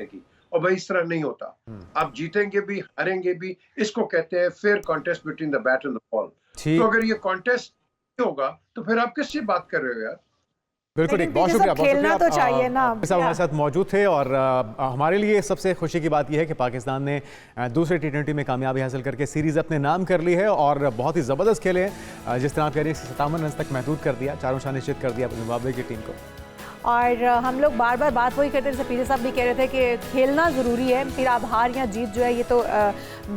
S6: की, और भाई इस तरह नहीं होता। आप जीतेंगे भी हारेंगे भी, इसको कहते हैं fair contest between the bat and the ball. तो अगर ये कॉन्टेस्ट नहीं होगा तो फिर आप किससे बात कर रहे हो यार?
S2: बिल्कुल ठीक, बहुत शुक्रिया।
S1: खेलना तो चाहिए ना।
S2: सब हमारे साथ मौजूद थे और हमारे लिए सबसे खुशी की बात यह है कि पाकिस्तान ने दूसरे T20 में कामयाबी हासिल करके सीरीज़ अपने नाम कर ली है और बहुत ही ज़बरदस्त खेले हैं। जिस तरह आप कह रही हैं 57 रन तक महदूद कर दिया, 4 निशान निश्चित कर दिया जिम्बाब्वे की टीम को।
S1: और हम लोग बार बार बात वही करते थे, जैसे पीजे साहब भी कह रहे थे कि खेलना ज़रूरी है, फिर आप हार या जीत जो है ये तो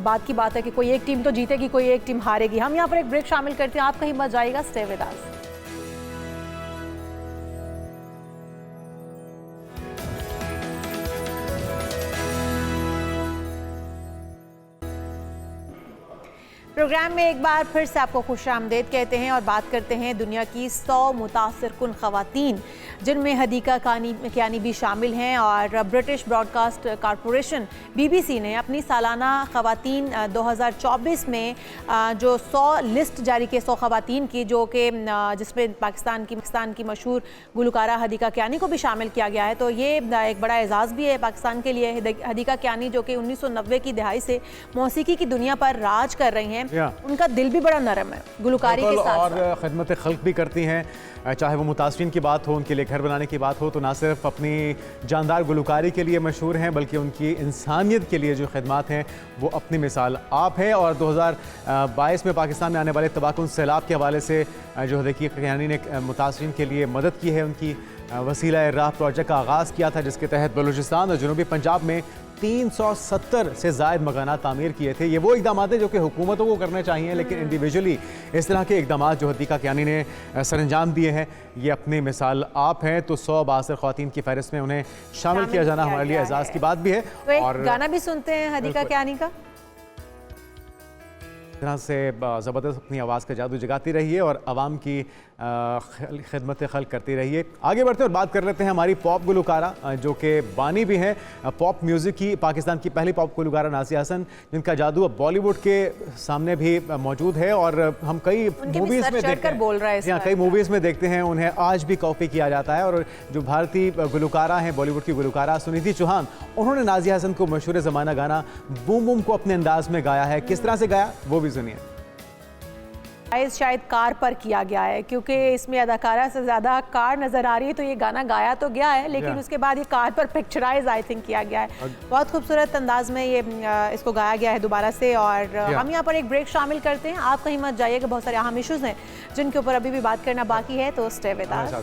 S1: बात की बात है कि कोई एक टीम तो जीतेगी, कोई एक टीम हारेगी। हम यहाँ पर एक ब्रेक शामिल करते हैं, आप कहीं मत जाइएगा, स्टे विद अस। प्रोग्राम में एक बार फिर से आपको खुशामदीद कहते हैं और बात करते हैं दुनिया की 100 मुतासिर कुन ख़वातीन जिनमें हदीका कियानी भी शामिल हैं। और ब्रिटिश ब्रॉडकास्ट कॉरपोरेशन BBC ने अपनी सालाना ख़वातीन 2024 में जो 100 लिस्ट जारी की 100 ख़वातीन की, जो कि जिसमें पाकिस्तान की मशहूर गुलकारा हदीका कियानी को भी शामिल किया गया है। तो ये एक बड़ा एजाज़ भी है पाकिस्तान के लिए। हदीका कियानी जो कि 1990 की दहाई से मौसीकी की दुनिया पर राज कर रही हैं, उनका दिल भी बड़ा नरम है गुलकारी के साथ
S2: और खिदमत खल्क भी करती हैं। चाहे वो मुतासरीन की बात हो, उनके लिए घर बनाने की बात हो, तो ना सिर्फ अपनी जानदार गुलकारी के लिए मशहूर हैं बल्कि उनकी इंसानियत के लिए जो खिदमात हैं वो अपनी मिसाल आप है। और 2022 में पाकिस्तान में आने वाले तबाहकुन सैलाब के हवाले से जो हदीका कियानी ने मुतासरीन के लिए मदद की है। उनकी वसीला राह प्रोजेक्ट का आगाज़ किया था जिसके तहत बलूचिस्तान और जनूबी पंजाब में 370 से ज़ायद मकानात तामीर किए थे। ये वो इकदाम हैं जो कि हुकूमतों को करने चाहिए, लेकिन इंडिविजुअली इस तरह के इकदाम जो हदीका कियानी ने सरअंजाम दिए हैं ये अपनी मिसाल आप हैं। तो 100 बासर ख़वातीन की फहरिस्त में उन्हें शामिल किया जाना हमारे लिए एजाज़ की बात भी है।
S1: तो और गाना भी सुनते हैं हदीका कियानी का।
S2: तरह से ज़बरदस्त अपनी आवाज़ का जादू जगाती रहिए और आवाम की खिदमत खल्क करती रहिए। आगे बढ़ते और बात कर लेते हैं हमारी पॉप गुलकारा जो कि बानी भी हैं पॉप म्यूज़िक की, पाकिस्तान की पहली पॉप गुलकारा नाज़िया हसन, जिनका जादू अब बॉलीवुड के सामने भी मौजूद है। और हम कई मूवीज़ में देखते हैं, कई मूवीज़ में देखते हैं उन्हें आज भी कॉपी किया जाता है। और जो भारतीय गुलकारा हैं, बॉलीवुड की गुलकारा सुनिधि चौहान, उन्होंने नाज़िया हसन को मशहूर ज़माना गाना बूम बूम को अपने अंदाज में गाया है। किस तरह से गाया वो भी सुनिए।
S1: शायद कार पर किया गया है क्योंकि इसमें अदाकारा से ज़्यादा कार नज़र आ रही है, तो ये गाना गाया तो गया है लेकिन उसके बाद ये कार पर पिक्चराइज आई थिंक किया गया है। बहुत खूबसूरत अंदाज में ये इसको गाया गया है दोबारा से। और हम यहाँ पर एक ब्रेक शामिल करते हैं, आप कहीं मत जाइएगा, बहुत सारे अहम इशूज़ हैं जिनके ऊपर अभी भी बात करना बाकी है, तो स्टे विद अस।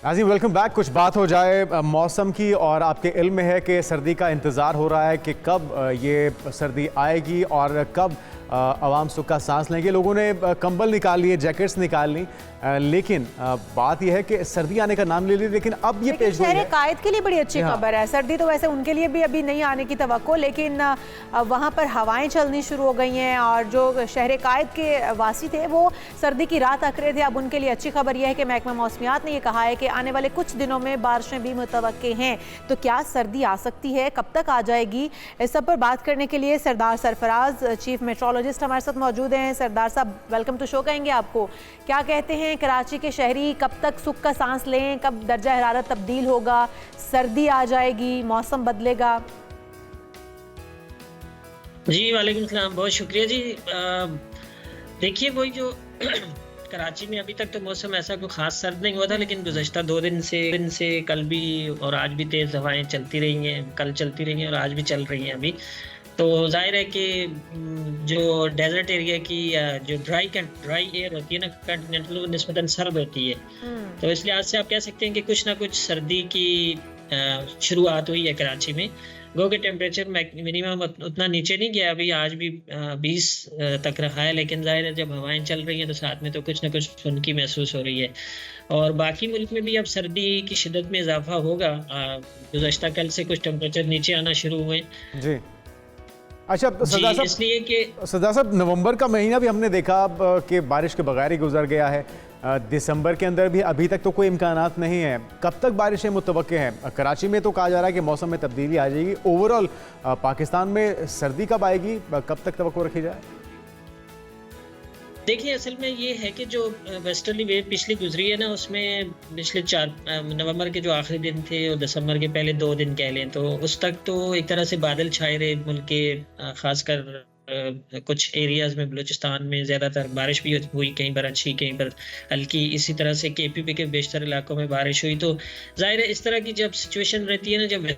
S2: नाज़रीन वेलकम बैक। कुछ बात हो जाए मौसम की, और आपके इल्म में है कि सर्दी का इंतज़ार हो रहा है कि कब ये सर्दी आएगी और कब आवाम सुख का सांस लेंगे। लोगों ने कंबल निकाल लिए, जैकेट्स निकाल ली, लेकिन बात यह है कि सर्दी आने का नाम ले ली, लेकिन अब ये पेश
S1: शहर कायद के लिए बड़ी अच्छी खबर है। सर्दी तो वैसे उनके लिए भी अभी नहीं आने की तवक्को, लेकिन वहाँ पर हवाएं चलनी शुरू हो गई हैं और जो शहर कायद के वासी थे वो सर्दी की रात तक रहे थे। अब उनके लिए अच्छी खबर यह है कि महकमा मौसमियात ने यह कहा है कि आने वाले कुछ दिनों में बारिशें भी मुतवक्के हैं। तो क्या सर्दी आ सकती है, कब तक आ जाएगी, इस सब पर बात करने के लिए सरदार सरफराज चीफ मेट्रोलॉजिस्ट हमारे साथ मौजूद हैं। सरदार साहब वेलकम टू शो कहेंगे आपको। क्या कहते हैं कराची के शहरी, कब तक सुख का सांस लें, कब दर्जा हरारत तब्दील होगा, सर्दी आ जाएगी, मौसम बदलेगा?
S7: जी वालेकुम सलाम, बहुत शुक्रिया जी। देखिए वही जो कराची में अभी तक तो मौसम ऐसा कोई ख़ास सर्द नहीं हुआ था, लेकिन गुज़श्ता 2 दिन से कल भी और आज भी तेज़ हवाएं चलती रही हैं, कल चलती रही हैं और आज भी चल रही हैं अभी। तो जाहिर है कि जो डेजर्ट एरिया की जो ड्राई एयर होती है ना कॉन्टिनेंटल, वो निस्बतन सर्द होती है। तो इस लिहाज से आप कह सकते हैं कि कुछ ना कुछ सर्दी की शुरुआत हुई है कराची में। गो के टेम्परेचर मिनिमम उतना नीचे नहीं गया, अभी आज भी 20 तक रहा है, लेकिन जाहिर है जब हवाएं चल रही हैं तो साथ में तो कुछ ना कुछ ठंडकी महसूस हो रही है। और बाकी मुल्क में भी अब सर्दी की शिद्दत में इजाफा होगा। गुज़श्ता कल से कुछ टेम्परेचर नीचे आना शुरू हुए
S2: जी। अच्छा सरदार साहब,
S7: इसलिए कि
S2: सरदार साहब नवंबर का महीना भी हमने देखा कि बारिश के बगैर ही गुजर गया है। दिसंबर के अंदर भी अभी तक तो कोई इम्कानात नहीं है। कब तक बारिशें मुतवक्के हैं? कराची में तो कहा जा रहा है कि मौसम में तब्दीली आ जाएगी। ओवरऑल पाकिस्तान में सर्दी कब आएगी, कब तक तवक्को रखी जाए?
S7: देखिए असल में ये है कि जो वेस्टर्ली वेव पिछली गुजरी है ना, उसमें पिछले 4 नवंबर के जो आखिरी दिन थे और दिसंबर के पहले 2 दिन कह लें, तो उस तक तो एक तरह से बादल छाए रहे मुल्क के, खासकर कुछ एरियाज में बलूचिस्तान में ज़्यादातर बारिश भी हुई, कहीं पर अच्छी कहीं पर हल्की। इसी तरह से KPP के बेशतर इलाकों में बारिश हुई। तो जाहिर है इस तरह की जब सिचुएशन रहती है ना, जब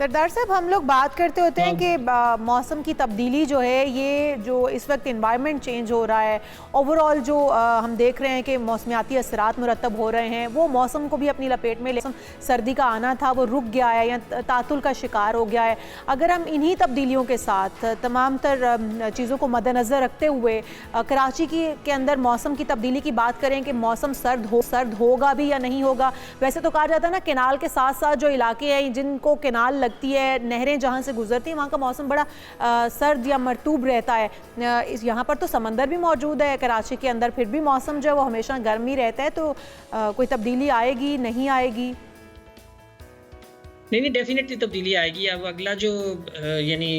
S1: सरदार साहब हम लोग बात करते होते हैं कि मौसम की तब्दीली जो है, ये जो इस वक्त इन्वायरमेंट चेंज हो रहा है, ओवरऑल जो हम देख रहे हैं कि मौसमियाती असरात मुरतब हो रहे हैं, वो मौसम को भी अपनी लपेट में ले, सर्दी का आना था वो रुक गया है या तातुल का शिकार हो गया है। अगर हम इन्हीं तब्दीलियों के साथ तमाम तर चीज़ों को मद्देनज़र रखते हुए कराची के अंदर मौसम की तब्दीली की बात करें कि मौसम सर्द होगा भी या नहीं होगा। वैसे तो कहा जाता है ना, केनाल के साथ साथ जो इलाके हैं जिनको केनाल लगती है, नहरें जहाँ से गुजरती हैं, वहाँ का मौसम बड़ा सर्द या मरतूब रहता है। यहाँ पर तो समंदर भी मौजूद है कराची के अंदर, फिर भी मौसम जो है वो हमेशा गर्म ही रहता है। तो कोई तब्दीली आएगी नहीं आएगी?
S7: नहीं, डेफिनेटली तब्दीली आएगी। अब अगला जो यानी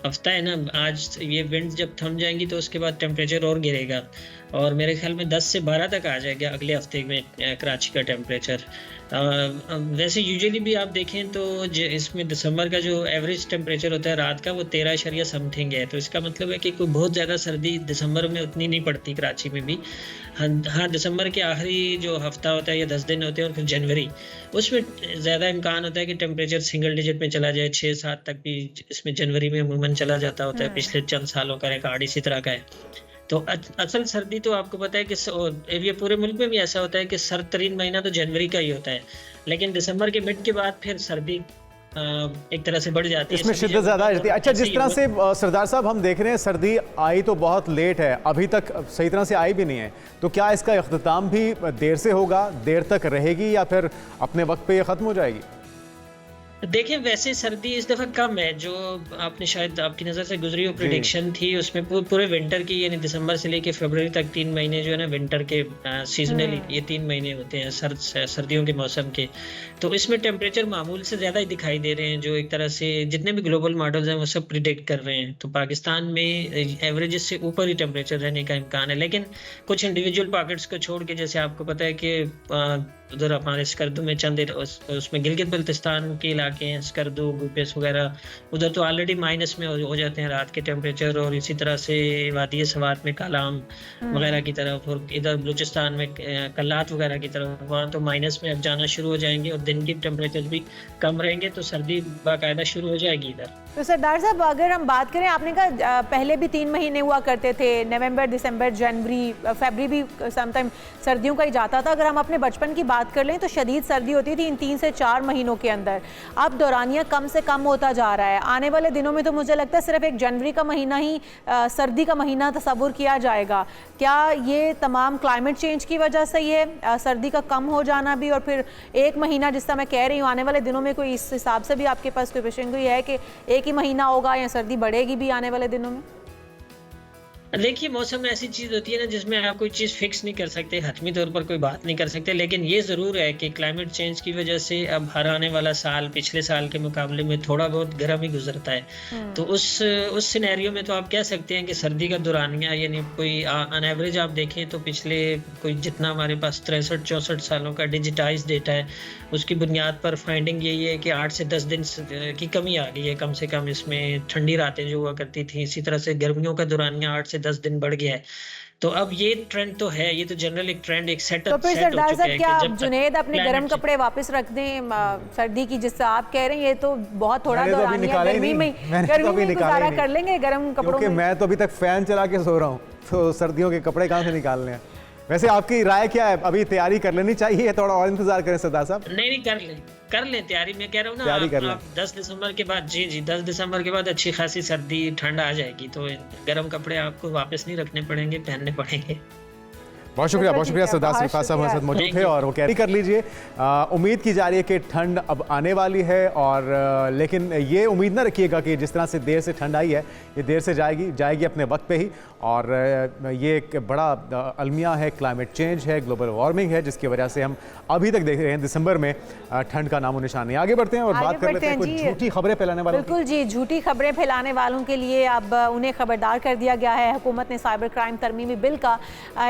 S7: हफ्ता है ना, आज ये विंड जब थम जाएंगी तो उसके बाद टेम्परेचर और गिरेगा, और मेरे ख्याल में 10 से 12 तक आ जाएगा अगले हफ्ते में कराची का टेम्परेचर। वैसे यूजुअली भी आप देखें तो इसमें दिसंबर का जो एवरेज टेम्परेचर होता है रात का, वो 13 समथिंग है। तो इसका मतलब है कि कोई बहुत ज़्यादा सर्दी दिसंबर में उतनी नहीं पड़ती कराची में भी। हाँ, दिसंबर के आखिरी जो हफ्ता होता है या 10 दिन होते हैं, और फिर जनवरी, उसमें ज़्यादा इम्कान होता है कि टेम्परेचर सिंगल डिजिट में चला जाए। 6-7 तक भी इसमें जनवरी में अमूमन चला जाता होता है। पिछले चंद सालों का रिकॉर्ड इसी तरह का है। तो असल सर्दी तो आपको पता है कि ये पूरे मुल्क में भी ऐसा होता है कि सर्द तरीन महीना तो जनवरी का ही होता है, लेकिन दिसंबर के मिड के बाद फिर सर्दी एक तरह से बढ़ जाती है,
S2: इसमें शिद्दत ज़्यादा रहती है। अच्छा, जिस तरह से सरदार साहब हम देख रहे हैं सर्दी आई तो बहुत लेट है, अभी तक सही तरह से आई भी नहीं है, तो क्या इसका इख्तिताम भी देर से होगा, देर तक रहेगी, या फिर अपने वक्त पे ये ख़त्म हो जाएगी?
S7: देखिए वैसे सर्दी इस दफ़ा कम है, जो आपने शायद आपकी नज़र से गुजरी हो प्रेडिक्शन थी, उसमें पूरे विंटर की, यानी दिसंबर से लेके फरवरी तक 3 महीने जो है ना विंटर के सीजनली ये 3 महीने होते हैं सर्दियों के मौसम के। तो इसमें टेम्परेचर मामूल से ज़्यादा ही दिखाई दे रहे हैं, जो एक तरह से जितने भी ग्लोबल मॉडल्स हैं वो सब प्रिडिक्ट कर रहे हैं। तो पाकिस्तान में एवरेजेस से ऊपर ही टेम्परेचर रहने का इम्कान है, लेकिन कुछ इंडिविजुअल पॉकेट्स को छोड़ के, जैसे आपको पता है कि उधर हमारे स्कर्दू में चंद उसमें गिलगित बल्तिस्तान के इलाके हैं, स्कर्दू, गुपेस वगैरह, उधर तो ऑलरेडी माइनस में हो जाते हैं रात के टेम्परेचर। और इसी तरह से वादी सवात में कालाम वगैरह की तरफ, और इधर बलूचिस्तान में कल्लात वगैरह की तरफ, वहाँ तो माइनस में अब जाना शुरू हो जाएंगे और दिन के टेम्परेचर भी कम रहेंगे, तो सर्दी बाकायदा शुरू हो जाएगी इधर।
S1: तो सरदार साहब अगर हम बात करें, आपने कहा पहले भी 3 महीने हुआ करते थे, नवंबर, दिसंबर, जनवरी, फरवरी भी समटाइम सर्दियों का ही जाता था। अगर हम अपने बचपन की बात कर लें तो शदीद सर्दी होती थी इन 3 से 4 महीनों के अंदर। अब दौरानिया कम से कम होता जा रहा है। आने वाले दिनों में तो मुझे लगता है सिर्फ एक जनवरी का महीना ही सर्दी का महीना तस्वुर किया जाएगा। क्या ये तमाम क्लाइमेट चेंज की वजह से ये सर्दी का कम हो जाना भी, और फिर 1 महीना जिस तरह मैं कह रही हूँ, आने वाले दिनों में कोई इस हिसाब से भी आपके पास कोई पेशेंगोई है कि एक ही महीना होगा या सर्दी बढ़ेगी भी आने वाले दिनों में?
S7: देखिए मौसम ऐसी चीज़ होती है ना जिसमें आप कोई चीज़ फिक्स नहीं कर सकते, हतमी तौर पर कोई बात नहीं कर सकते, लेकिन ये ज़रूर है कि क्लाइमेट चेंज की वजह से अब हर आने वाला साल पिछले साल के मुकाबले में थोड़ा बहुत गर्म ही गुजरता है। तो उस सिनेरियो में तो आप कह सकते हैं कि सर्दी का दौरानिया, यानी कोई ऑन एवरेज आप देखें तो पिछले कोई जितना हमारे पास 63-64 सालों का डिजिटाइज डेटा है, उसकी बुनियाद पर फाइंडिंग यही है कि 8 से 10 दिन की कमी आ गई है कम से कम इसमें। ठंडी रातें जो हुआ करती थी, इसी तरह से गर्मियों का दौरानिया 8 से 10 दिन बढ़ गया है। तो अब ये ट्रेंड तो है, ये तो जनरल एक ट्रेंड, एक सेटअप
S1: तो फिर सरदार साहब क्या आप जुनेद अपने गर्म
S7: climate
S1: कपड़े वापस रख दें सर्दी की, जिससे आप कह रहे हैं ये तो बहुत थोड़ा दौरानिया, गर्मी में गुजारा कर लेंगे गर्म कपड़ों में?
S2: मैं तो अभी तक फैन चला के सो रहा हूँ, तो सर्दियों के कपड़े कहाँ से निकालने हैं? वैसे आपकी राय क्या है, अभी तैयारी कर लेनी चाहिए, थोड़ा और इंतजार करें सरदार साहब?
S7: नहीं कर ले तैयारी। मैं कह रहा हूँ ना,
S2: तैयारी कर लें।
S7: आप 10 दिसंबर के बाद, जी 10 दिसंबर के बाद अच्छी खासी सर्दी ठंड आ जाएगी, तो गर्म कपड़े आपको वापस नहीं रखने पड़ेंगे, पहनने पड़ेंगे।
S2: बहुत शुक्रिया सरदार
S1: बहुत
S2: सरीफा साहब हमारे साथ मौजूद
S7: Thank
S2: थे
S7: you.
S2: और वो कैरी कर लीजिए। उम्मीद की जा रही है कि ठंड अब आने वाली है और लेकिन ये उम्मीद ना रखिएगा कि जिस तरह से देर से ठंड आई है ये देर से जाएगी अपने वक्त पे ही। और ये एक बड़ा अलमिया है, क्लाइमेट चेंज है, ग्लोबल वार्मिंग है, जिसकी वजह से हम अभी तक देख रहे हैं दिसंबर में ठंड का नामो निशान नहीं। आगे बढ़ते हैं और बात कर लेते हैं कुछ झूठी खबरें फैलाने वालों की।
S1: बिल्कुल जी, झूठी खबरें फैलाने वालों के लिए अब उन्हें खबरदार कर दिया गया है। हुकूमत ने साइबर क्राइम तरमीमी बिल का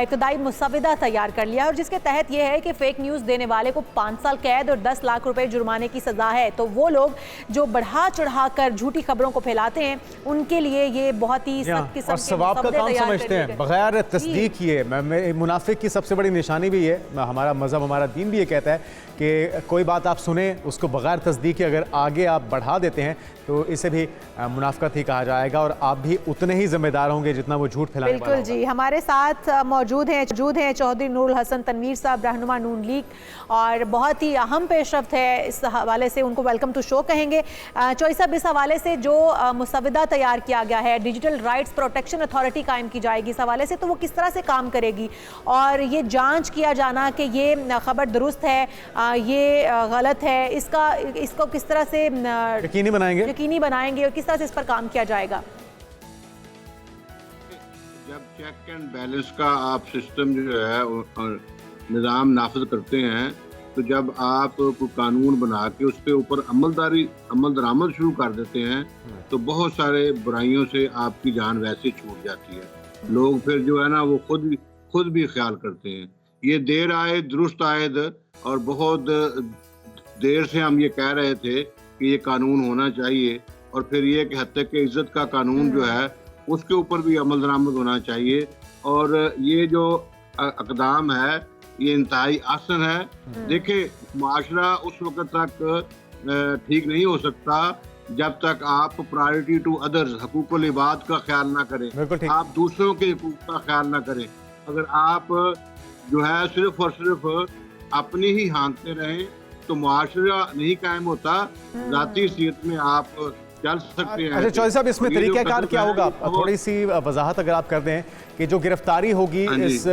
S1: इब्तदाई मुसवदा तैयार कर लिया और जिसके तहत यह है कि फेक न्यूज़ देने वाले को 5 साल कैद और 10 लाख रुपए जुर्माने की सजा है। तो वो लोग जो बढ़ा चढ़ा कर झूठी खबरों को फैलाते हैं उनके लिए ये बहुत ही सख्त किस्म
S2: और
S1: के
S2: सवाब का
S1: मुसवदे
S2: काम
S1: तैयार कर
S2: समझते
S1: दिए
S2: हैं
S1: गए।
S2: बगैर तस्दीक किए। मुनाफिक की सबसे बड़ी निशानी भी है, हमारा मजहब हमारा दीन भी ये कहता है कि कोई बात आप सुने उसको बगैर तस्दीक के अगर आगे आप बढ़ा देते हैं तो इसे भी मुनाफिकत ही कहा जाएगा और आप भी उतने ही जिम्मेदार होंगे जितना वो झूठ फैलाने वाला
S1: बिल्कुल
S2: होगा।
S1: जी, हमारे साथ मौजूद हैं चौधरी नूरुल हसन तनवीर साहब, रहनुमा नून लीग, और बहुत ही अहम पेशरफ्त है, इस हवाले से उनको वेलकम टू शो कहेंगे। चौधरी साहब, इस हवाले से जो मुसवदा तैयार किया गया है, डिजिटल राइट्स प्रोटेक्शन अथॉरिटी कायम की जाएगी इस हवाले से, तो वो किस तरह से काम करेगी और ये जांच किया जाना कि ये खबर दुरुस्त है, ये गलत है, इसको किस तरह से यकीनी बनाएंगे और किस तरह से इस पर काम किया जाएगा?
S8: जब चेक एंड बैलेंस का आप सिस्टम जो है निज़ाम नाफिज करते हैं, तो जब आप कोई कानून बना के उसके ऊपर अमल दरामद शुरू कर देते हैं तो बहुत सारे बुराइयों से आपकी जान वैसे छूट जाती है। लोग फिर जो है ना वो खुद भी ख्याल करते हैं। ये देर आए दुरुस्त आयद, और बहुत देर से हम ये कह रहे थे कि ये कानून होना चाहिए, और फिर ये कि हत्या के इज्जत का कानून जो है उसके ऊपर भी अमल दरामद होना चाहिए। और ये जो अक़दाम है ये इंतहाई आसन है। देखिए, माशरा उस वक्त तक ठीक नहीं हो सकता जब तक आप प्रायोरिटी टू अदर्स, हकूकुल इबाद का ख्याल ना करें, आप दूसरों के हकूक का ख्याल ना करें। अगर आप जो है सिर्फ और सिर्फ अपनी ही हाँकते रहें तो मुआशरा नहीं कायम होता। ज़ाती सीरत में आप चल सकते हैं।
S2: अच्छा चौधरी साहब, इसमें तरीक़ाकार क्या होगा? थोड़ी सी वजाहत अगर आप कर दें कि जो गिरफ्तारी होगी इस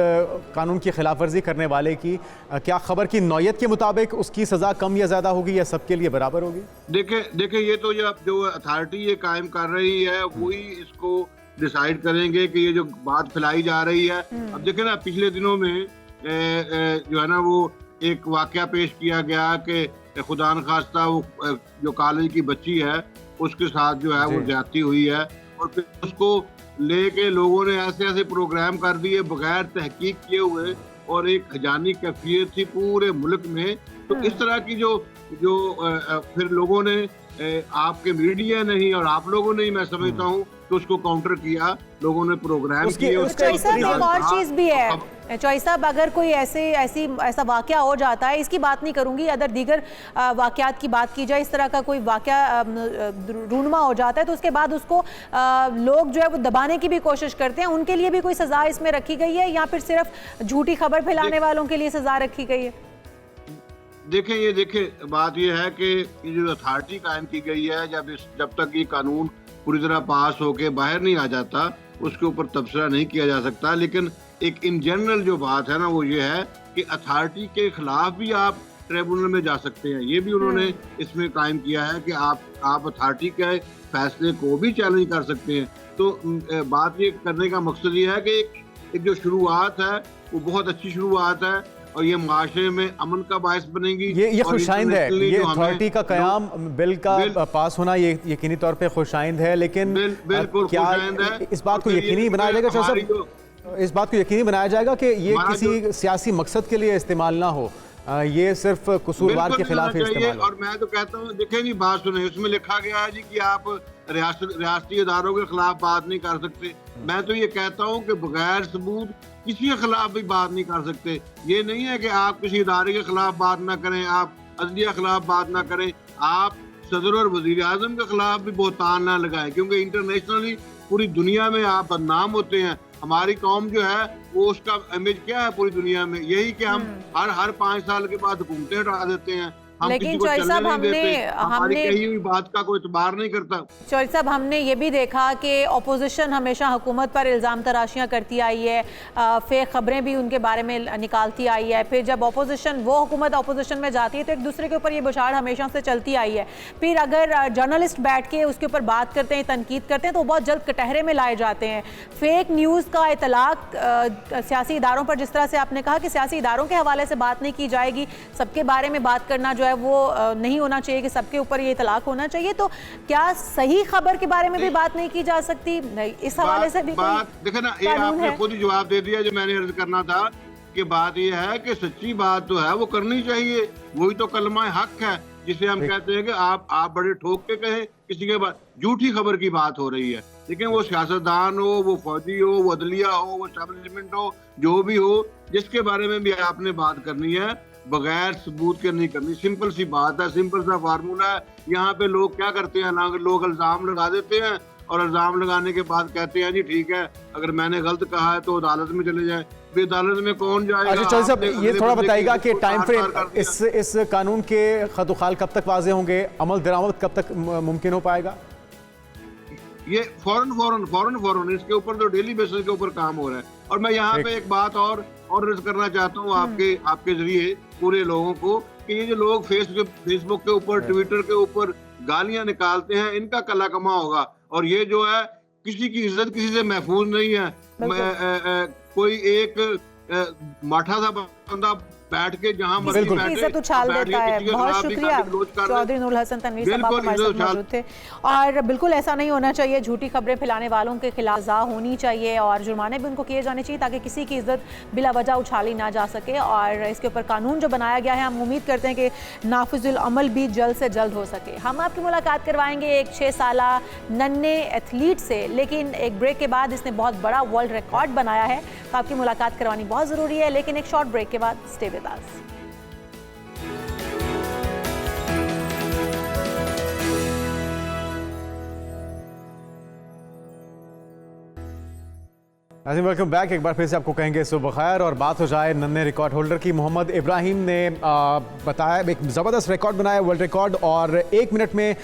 S2: कानून की खिलाफ वर्जी करने वाले की, क्या खबर की नौयत के मुताबिक उसकी सज़ा कम या ज़्यादा होगी या सबके लिए बराबर होगी?
S8: देखिए ये तो जो अथॉरिटी ये कायम कर रही है वही इसको डिसाइड करेंगे कि ये जो बात फैलाई जा रही है। अब देखिए ना, पिछले दिनों में जो है ना वो एक वाकया पेश किया गया कि खुदा न खास्ता वो जो कॉलेज की बच्ची है उसके साथ जो है वो ज्यादती हुई है, और फिर उसको लेके लोगों ने ऐसे प्रोग्राम कर दिए बगैर तहकीक किए हुए, और एक खजानी कैफियत थी पूरे मुल्क में। तो इस तरह की जो फिर लोगों ने आपके मीडिया नहीं और आप लोगों ने ही, मैं समझता हूँ, तो उसको काउंटर किया, लोगों ने प्रोग्राम किए।
S1: एक और चीज भी है चौधरी साहब, अगर कोई ऐसा वाकया हो जाता है, इसकी बात नहीं करूंगी, अगर दीगर वाकयात की बात की जाए, इस तरह का कोई वाकया रूनुमा हो जाता है तो उसके बाद उसको लोग जो है वो दबाने की भी कोशिश करते हैं, उनके लिए भी कोई सजा इसमें रखी गई है या फिर सिर्फ झूठी खबर फैलाने वालों के लिए सजा रखी गई है?
S8: देखिए बात ये है कि ये जो अथॉरिटी कायम की गई है, जब तक ये कानून पूरी तरह पास होके बाहर नहीं आ जाता उसके ऊपर तबसरा नहीं किया जा सकता। लेकिन एक इन जनरल जो बात है ना वो ये है कि अथॉरिटी के खिलाफ भी आप ट्रिब्यूनल में जा सकते हैं। ये भी उन्होंने इसमें कायम किया है कि आप अथॉरिटी के फैसले को भी चैलेंज कर सकते हैं। तो बात ये करने का मकसद ये है कि एक जो शुरुआत है वो बहुत अच्छी शुरुआत है और ये माशरे में अमन का बायस बनेगी।
S2: ये खुशाइंद है, ये अथॉरिटी का कयाम, बिल का पास होना ये यकीनी तौर पे खुशाइंद है। लेकिन क्या इस बात को यकीनी बनाया जाएगा चौधरी साहब, इस बात को यकीनी बनाया जाएगा कि ये किसी सियासी मकसद के लिए इस्तेमाल ना हो, ये सिर्फ कसूरवार के खिलाफ ही इस्तेमाल हो?
S8: और मैं तो कहता हूँ, देखिए जी बात सुने, उसमें लिखा गया है जी कि आप रियासती इदारों के खिलाफ बात नहीं कर सकते। मैं तो ये कहता हूँ कि बगैर सबूत किसी के खिलाफ भी बात नहीं कर सकते। ये नहीं है कि आप किसी इदारे के खिलाफ बात ना करें, आप अदलिया के खिलाफ बात ना करें, आप सदर और वजीर आजम के खिलाफ भी बोहतान ना लगाएं, क्योंकि इंटरनेशनली पूरी दुनिया में आप बदनाम होते हैं। हमारी कौम जो है वो उसका इमेज क्या है पूरी दुनिया में, यही कि हम हर 5 साल के बाद हुकूमतें हटा देते हैं, हम
S1: लेकिन
S8: किसी को
S1: चौधरी
S8: चलने
S1: साहब
S8: नहीं देते, हमारी
S1: हमने
S8: कही हुई बात का कोई इतबार नहीं करता।
S1: चौधरी साहब हमने ये भी देखा कि अपोजिशन हमेशा हुकूमत पर इल्ज़ाम तराशियाँ करती आई है, फेक खबरें भी उनके बारे में निकालती आई है, फिर जब अपोजिशन वो हुकूमत अपोजिशन में जाती है तो एक दूसरे के ऊपर ये बुछाड़ हमेशा से चलती आई है। फिर अगर जर्नलिस्ट बैठ के उसके ऊपर बात करते हैं, तनकीद करते हैं तो बहुत जल्द कटहरे में लाए जाते हैं। फेक न्यूज़ का इतलाक सियासी इदारों पर, जिस तरह से आपने कहा कि सियासी इदारों के हवाले से बात नहीं की जाएगी, सबके बारे में बात करना जो है वो नहीं होना चाहिए कि सबके ऊपर ये इतलाक होना चाहिए, तो क्या सही खबर के बारे में भी बात नहीं की जा सकती? इस हवाले से भी
S8: देखे ना, ये आपने खुद ही जवाब दे दिया जो मैंने अर्ज करना था कि बात ये है कि सच्ची बात तो है वो करनी चाहिए, वही तो कलमा हक है जिसे हम कहते हैं कि आप बड़े ठोक के कहें किसी के बाद झूठी खबर की बात हो रही है, लेकिन वो सियासतदान हो, वो फौजी हो, वो अदलिया हो, वो एस्टैब्लिशमेंट हो, जो भी हो, जिसके बारे में भी आपने बात करनी है बगैर सबूत के नहीं करनी। सिंपल सी बात है, सिंपल सा फार्मूला है। यहाँ पे लोग क्या करते हैं ना, लोग इल्जाम लगा देते हैं और इल्जाम लगाने के बाद कहते हैं जी ठीक है, अगर मैंने गलत कहा है तो अदालत में चले जाए। अदालत में कौन जाएगा?
S2: अच्छा चौधरी साहब, ये थोड़ा बताइएगा कि टाइम फ्रेम इस कानून के खतुखाल कब तक वाजे होंगे, अमल दरामद कब तक मुमकिन हो पाएगा?
S8: ये फौरन इसके ऊपर तो डेली बेसिस के ऊपर काम हो रहा है। और मैं यहाँ पे एक बात और अर्ज करना चाहता हूँ आपके जरिए पूरे लोगों को कि ये जो लोग फेसबुक के ऊपर, ट्विटर के ऊपर गालियां निकालते हैं, इनका कला कमा होगा। और ये जो है किसी की इज्जत किसी से महफूज नहीं है। कोई एक माठा सा बंदा बैठ के जहां मर्जी बैठे,
S1: इज्जत उछाल देता है। बहुत शुक्रिया चौधरी नूर हसन तनवीर साहब, आप हमारे साथ मौजूद थे। और बिल्कुल ऐसा नहीं होना चाहिए, झूठी खबरें फैलाने वालों के खिलाफ सज़ा होनी चाहिए और जुर्माने भी उनको किए जाने चाहिए ताकि किसी की इज्जत बिला वजह उछाली ना जा सके। और इसके ऊपर कानून जो बनाया गया है, हम उम्मीद करते हैं कि नाफिजुल अमल भी जल्द से जल्द हो सके। हम आपकी मुलाकात करवाएंगे एक 6 साला नन्हे एथलीट से, लेकिन एक ब्रेक के बाद इसने बहुत बड़ा वर्ल्ड रिकॉर्ड बनाया है, तो आपकी मुलाकात करवानी बहुत ज़रूरी है। लेकिन एक शॉर्ट ब्रेक के बाद स्टे विद अस।
S2: नाज़रीन वेलकम बैक। एक बार फिर से आपको कहेंगे सुबह खैर। और बात हो जाए नन्हे रिकॉर्ड होल्डर की। मोहम्मद इब्राहिम ने बताया एक ज़बरदस्त रिकॉर्ड बनाया, वर्ल्ड रिकॉर्ड, और 1 मिनट में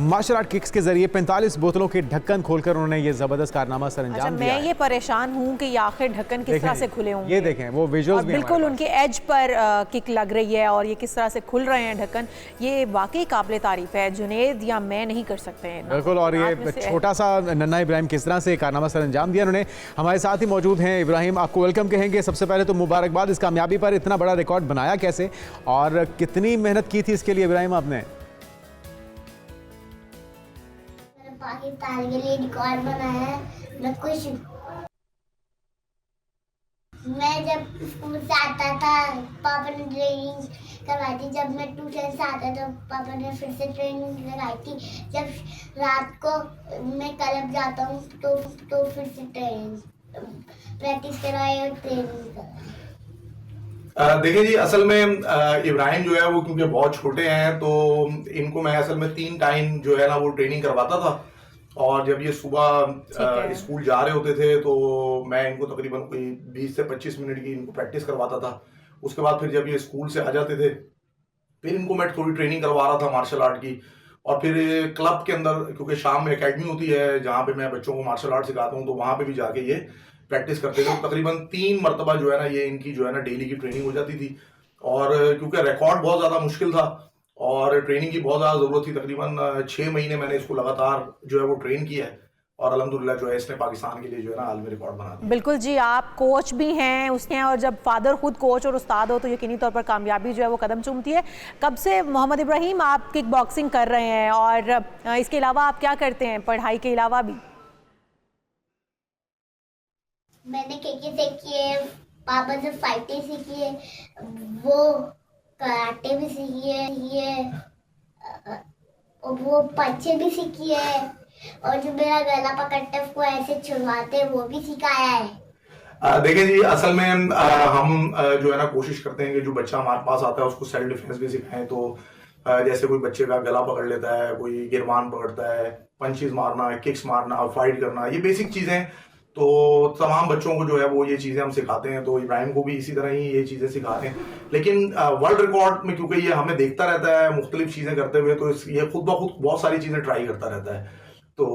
S2: मार्शल आर्ट किक्स के जरिए 45 बोतलों के ढक्कन खोलकर उन्होंने ये ज़बरदस्त कारनामा सर अंजाम दिया।
S1: मैं ये परेशान हूँ कि ये आखिर ढक्कन किस तरह से खुले होंगे।
S2: ये देखें वो विजुअल्स भी
S1: बिल्कुल उनके एज पर किक लग रही है और ये किस तरह से खुल रहे हैं ढक्कन, ये वाकई काबिल तारीफ है। जुनेद या मैं नहीं कर सकते हैं
S2: बिल्कुल। और ये छोटा सा नन्हा इब्राहिम किस तरह से कारनामा सर अंजाम दिया उन्होंने। हमारे साथ ही मौजूद हैं इब्राहिम, आपको वेलकम कहेंगे। सबसे पहले तो मुबारकबाद इस कामयाबी पर। इतना बड़ा रिकॉर्ड बनाया कैसे और कितनी मेहनत की थी इसके लिए इब्राहिम आपने?
S9: पाकिस्तान के लिए रिकॉर्ड बनाया है। मैं खुश हूँ। मैं जब स्कूल से आता था पापा ने ट्रेनिंग करवाई थी। जब मैं ट्यूशन से आता तो पापा ने फिर से ट्रेनिंग लगाई थी। जब रात को मैं क्लब जाता हूँ तो फिर से ट्रेनिंग प्रैक्टिस कराई और ट्रेनिंग कराई।
S10: देखिए जी, असल में इब्राहिम जो है वो क्योंकि बहुत छोटे हैं तो इनको मैं असल में 3 टाइम जो है ना वो ट्रेनिंग करवाता था। और जब ये सुबह स्कूल जा रहे होते थे तो मैं इनको तकरीबन कोई 20 से 25 मिनट की इनको प्रैक्टिस करवाता था। उसके बाद फिर जब ये स्कूल से आ जाते थे फिर इनको मैं थोड़ी ट्रेनिंग करवा रहा था मार्शल आर्ट की। और फिर क्लब के अंदर, क्योंकि शाम में एकेडमी होती है जहाँ पे मैं बच्चों को मार्शल आर्ट सिखाता हूँ, तो वहाँ पे भी जाके ये प्रैक्टिस करते थे। तकरीबन 3 मरतबा जो है ना ये इनकी जो है ना डेली की ट्रेनिंग हो जाती थी। और क्योंकि रिकॉर्ड बहुत ज़्यादा मुश्किल था और ट्रेनिंग की बहुत ज़्यादा ज़रूरत थी, तकरीबन 6 महीने मैंने इसको लगातार जो है वो ट्रेन किया है और अल्हम्दुलिल्लाह जो है इसने पाकिस्तान के लिए जो है ना हाल में रिकॉर्ड बना दिया।
S1: बिल्कुल जी, आप कोच भी हैं उसके, और जब फादर खुद कोच और उस्ताद हो तो यकीनी तौर पर कामयाबी जो है वो कदम चूमती है। कब से मोहम्मद इब्राहिम आप किक बॉक्सिंग कर रहे हैं और इसके अलावा आप क्या करते हैं पढ़ाई के अलावा भी?
S9: मैंने किक सीखी है, पापा से फाइटिंग सीखी है, वो कराटे भी सीखी है, वो पीछे भी सीखी है, और जो मेरा गला पकड़ते उसको ऐसे छुड़वाते वो भी सिखाया है।
S10: देखिए जी, असल में हम जो है ना कोशिश करते हैं कि जो बच्चा हमारे पास आता है उसको सेल्फ डिफेंस भी सिखाएं। तो जैसे कोई बच्चे का गला पकड़ लेता है, कोई गिरबान पकड़ता है, पंचेस मारना, किक्स मारना, फाइट करना, ये बेसिक चीजें तो तमाम बच्चों को जो है वो ये चीज़ें हम सिखाते हैं, तो इब्राहिम को भी इसी तरह ही ये चीज़ें सिखाते हैं। लेकिन वर्ल्ड रिकॉर्ड में क्योंकि ये हमें देखता रहता है मुख्तलिफ चीज़ें करते हुए, तो ये खुद ब खुद बहुत सारी चीज़ें ट्राई करता रहता है। तो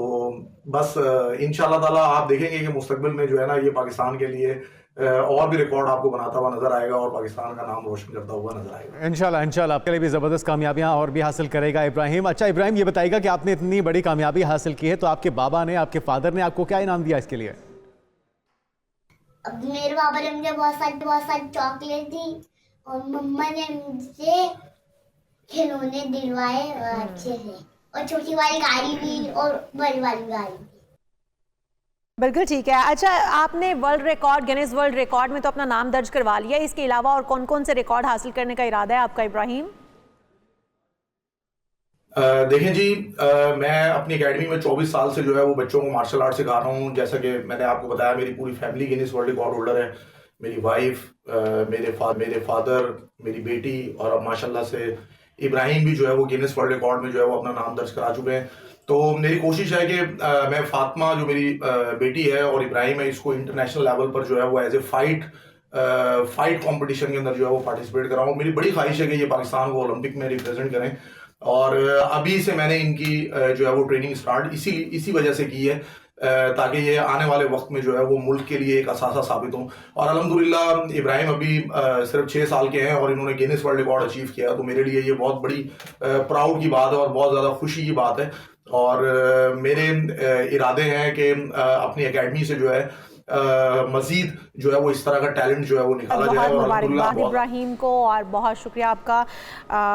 S10: बस इंशाल्लाह ताला आप देखेंगे कि मुस्तकबिल में जो है ना ये पाकिस्तान के लिए और भी रिकॉर्ड आपको बनाता हुआ नजर आएगा और पाकिस्तान का नाम रोशन करता हुआ नजर आएगा।
S2: इंशाल्लाह आपके लिए भी ज़बरदस्त कामयाबियाँ और भी हासिल करेगा इब्राहिम। अच्छा इब्राहिम, ये बताइएगा कि आपने इतनी बड़ी कामयाबी हासिल की है, तो आपके बाबा ने, आपके फादर ने आपको क्या इनाम दिया इसके लिए?
S9: अब मेरे पापा ने मुझे बहुत सारी चॉकलेट दी और मम्मा ने मुझे खिलौने दिलवाए अच्छे से, और छोटी वाली गाड़ी भी और बड़ी वाली गाड़ी भी।
S1: बिल्कुल ठीक है। अच्छा, आपने world record, Guinness world record में तो अपना नाम दर्ज करवा लिया, इसके अलावा और कौन कौन से रिकॉर्ड हासिल करने का इरादा है आपका इब्राहिम?
S10: देखें जी, मैं अपनी एकेडमी में 24 साल से जो है वो बच्चों को मार्शल आर्ट सिखा रहा हूँ। जैसा कि मैंने आपको बताया, मेरी पूरी family Guinness world record holder है। मेरी वाइफ, मेरे फादर, मेरी बेटी, और अब माशाल्लाह से इब्राहिम भी जो है वो गिनीज वर्ल्ड रिकॉर्ड में जो है वो अपना नाम दर्ज करा चुके हैं। तो मेरी कोशिश है कि मैं फातिमा जो मेरी बेटी है और इब्राहिम है, इसको इंटरनेशनल लेवल पर जो है वो एज ए फाइट कंपटीशन के अंदर जो है वो पार्टिसिपेट कराऊँ। मेरी बड़ी ख्वाहिश है कि ये पाकिस्तान को ओलंपिक में रिप्रेजेंट करें, और अभी से मैंने इनकी जो है वो ट्रेनिंग स्टार्ट इसी वजह से की है, ताकि ये आने वाले वक्त में जो है वो मुल्क के लिए एक असासा साबित हो। और अल्हम्दुलिल्लाह इब्राहिम अभी सिर्फ 6 साल के हैं और इन्होंने गिनीज वर्ल्ड रिकॉर्ड अचीव किया, तो मेरे लिए ये बहुत बड़ी प्राउड की बात है और बहुत ज़्यादा खुशी की बात है। और मेरे इरादे हैं कि अपनी एकेडमी से जो है मजीद जो है वो इस तरह का टैलेंट जो है वो निकाला जाए।
S1: बहुत मुबारकबाद इब्राहिम को और बहुत शुक्रिया आपका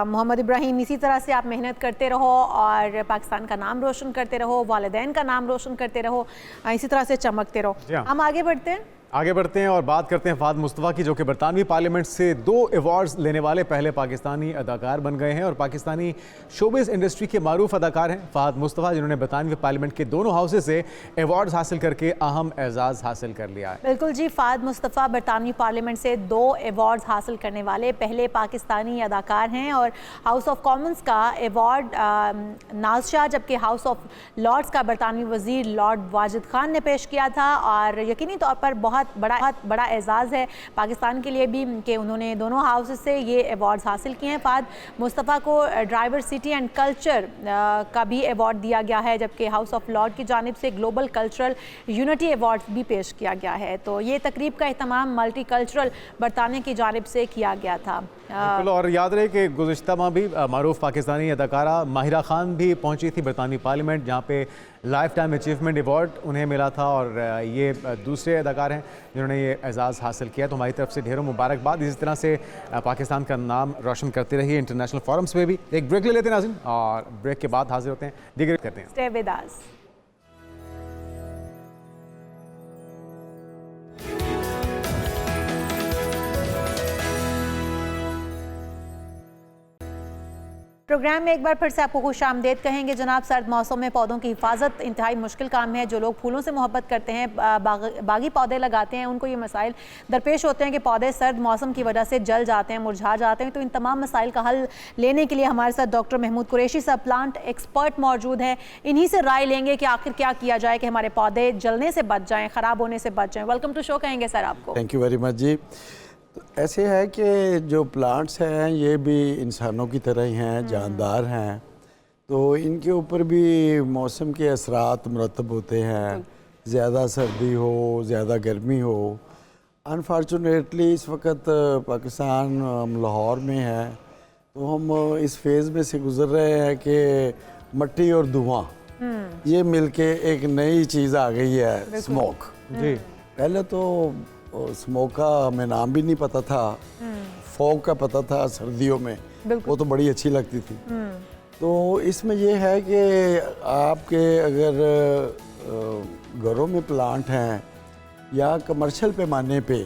S1: मोहम्मद इब्राहिम। इसी तरह से आप मेहनत करते रहो और पाकिस्तान का नाम रोशन करते रहो, वालिदैन का नाम रोशन करते रहो, इसी तरह से चमकते रहो। हम आगे बढ़ते हैं और बात करते हैं फ़ाद मुस्तफ़ा की, जो कि बरतानवी पार्लियामेंट से 2 अवार्ड्स लेने वाले पहले पाकिस्तानी अदाकार बन गए हैं और पाकिस्तानी शोबिज़ इंडस्ट्री के मारूफ अदाकार हैं फ़ाद मुस्तफ़ा, जिन्होंने बरतानवी पार्लियामेंट के दोनों हाउसेज से अवार्ड्स हासिल करके अहम एजाज़ हासिल कर लिया है। बिल्कुल जी, फ़ाद मुस्तफ़ा बरतानवी पार्लियामेंट से 2 अवार्ड्स हासिल करने वाले पहले पाकिस्तानी अदाकार हैं और हाउस ऑफ कॉमन्स का अवार्ड नाज शाह, जबकि हाउस ऑफ लॉर्ड्स का बरतानवी वज़ीर लॉर्ड वाजिद खान ने पेश किया था। और यकीनी तौर पर बहुत बड़ा एजाज़ है पाकिस्तान के लिए भी कि उन्होंने दोनों हाउसेस से ये अवार्ड्स हासिल किए हैं। फ़ाद मुस्तफ़ा को डाइवर्सिटी एंड कल्चर का भी अवार्ड दिया गया है, जबकि हाउस ऑफ लॉर्ड की जानिब से ग्लोबल कल्चरल यूनिटी अवार्ड भी पेश किया गया है। तो ये तकरीब का एहतमाम मल्टी कल्चरल बरतानिया की जानिब से किया गया था।
S2: और याद रहे कि गुज़िश्ता माह भी मारूफ पाकिस्तानी अदाकारा माहिरा खान भी पहुंची थी बरतानवी पार्लियामेंट, जहां पे लाइफ टाइम अचीवमेंट अवार्ड उन्हें मिला था और ये दूसरे अदाकार हैं जिन्होंने ये एजाज़ हासिल किया। तो हमारी तरफ से ढेरों मुबारकबाद। इसी तरह से पाकिस्तान का नाम रोशन करते रहिए इंटरनेशनल फोरम्स में भी। एक ब्रेक ले लेते हैं नाज़रीन और ब्रेक के बाद हाजिर होते हैं, दिग्गज करते हैं।
S1: Stay with us. प्रोग्राम में एक बार फिर से आपको खुश आमदेद कहेंगे जनाब। सर्द मौसम में पौधों की हिफाजत इंतहाई मुश्किल काम है। जो लोग फूलों से मोहब्बत करते हैं, बागी पौधे लगाते हैं, उनको ये मसाइल दरपेश होते हैं कि पौधे सर्द मौसम की वजह से जल जाते हैं, मुरझा जाते हैं। तो इन तमाम मसाइल का हल लेने के लिए हमारे साथ डॉक्टर महमूद कुरैशी साहब, प्लांट एक्सपर्ट मौजूद हैं। इन्हीं से राय लेंगे कि आखिर क्या किया जाए कि हमारे पौधे जलने से बच जाएँ, ख़राब होने से बच जाएँ। वेलकम टू शो कहेंगे सर आपको।
S11: थैंक यू वेरी मच जी। तो ऐसे है कि जो प्लांट्स हैं ये भी इंसानों की तरह ही हैं, जानदार हैं, तो इनके ऊपर भी मौसम के असरात मुरतब होते हैं। ज़्यादा सर्दी हो, ज़्यादा गर्मी हो। अनफॉर्चुनेटली इस वक्त पाकिस्तान, हम लाहौर में हैं, तो हम इस फेज़ में से गुज़र रहे हैं कि मट्टी और धुआं ये मिलके एक नई चीज़ आ गई है, स्मोक। जी, पहले तो स्मोक का हमें नाम भी नहीं पता था, फॉग का पता था सर्दियों में, वो तो बड़ी अच्छी लगती थी। तो इसमें ये है कि आपके अगर घरों में प्लांट हैं या कमर्शियल पैमाने पे,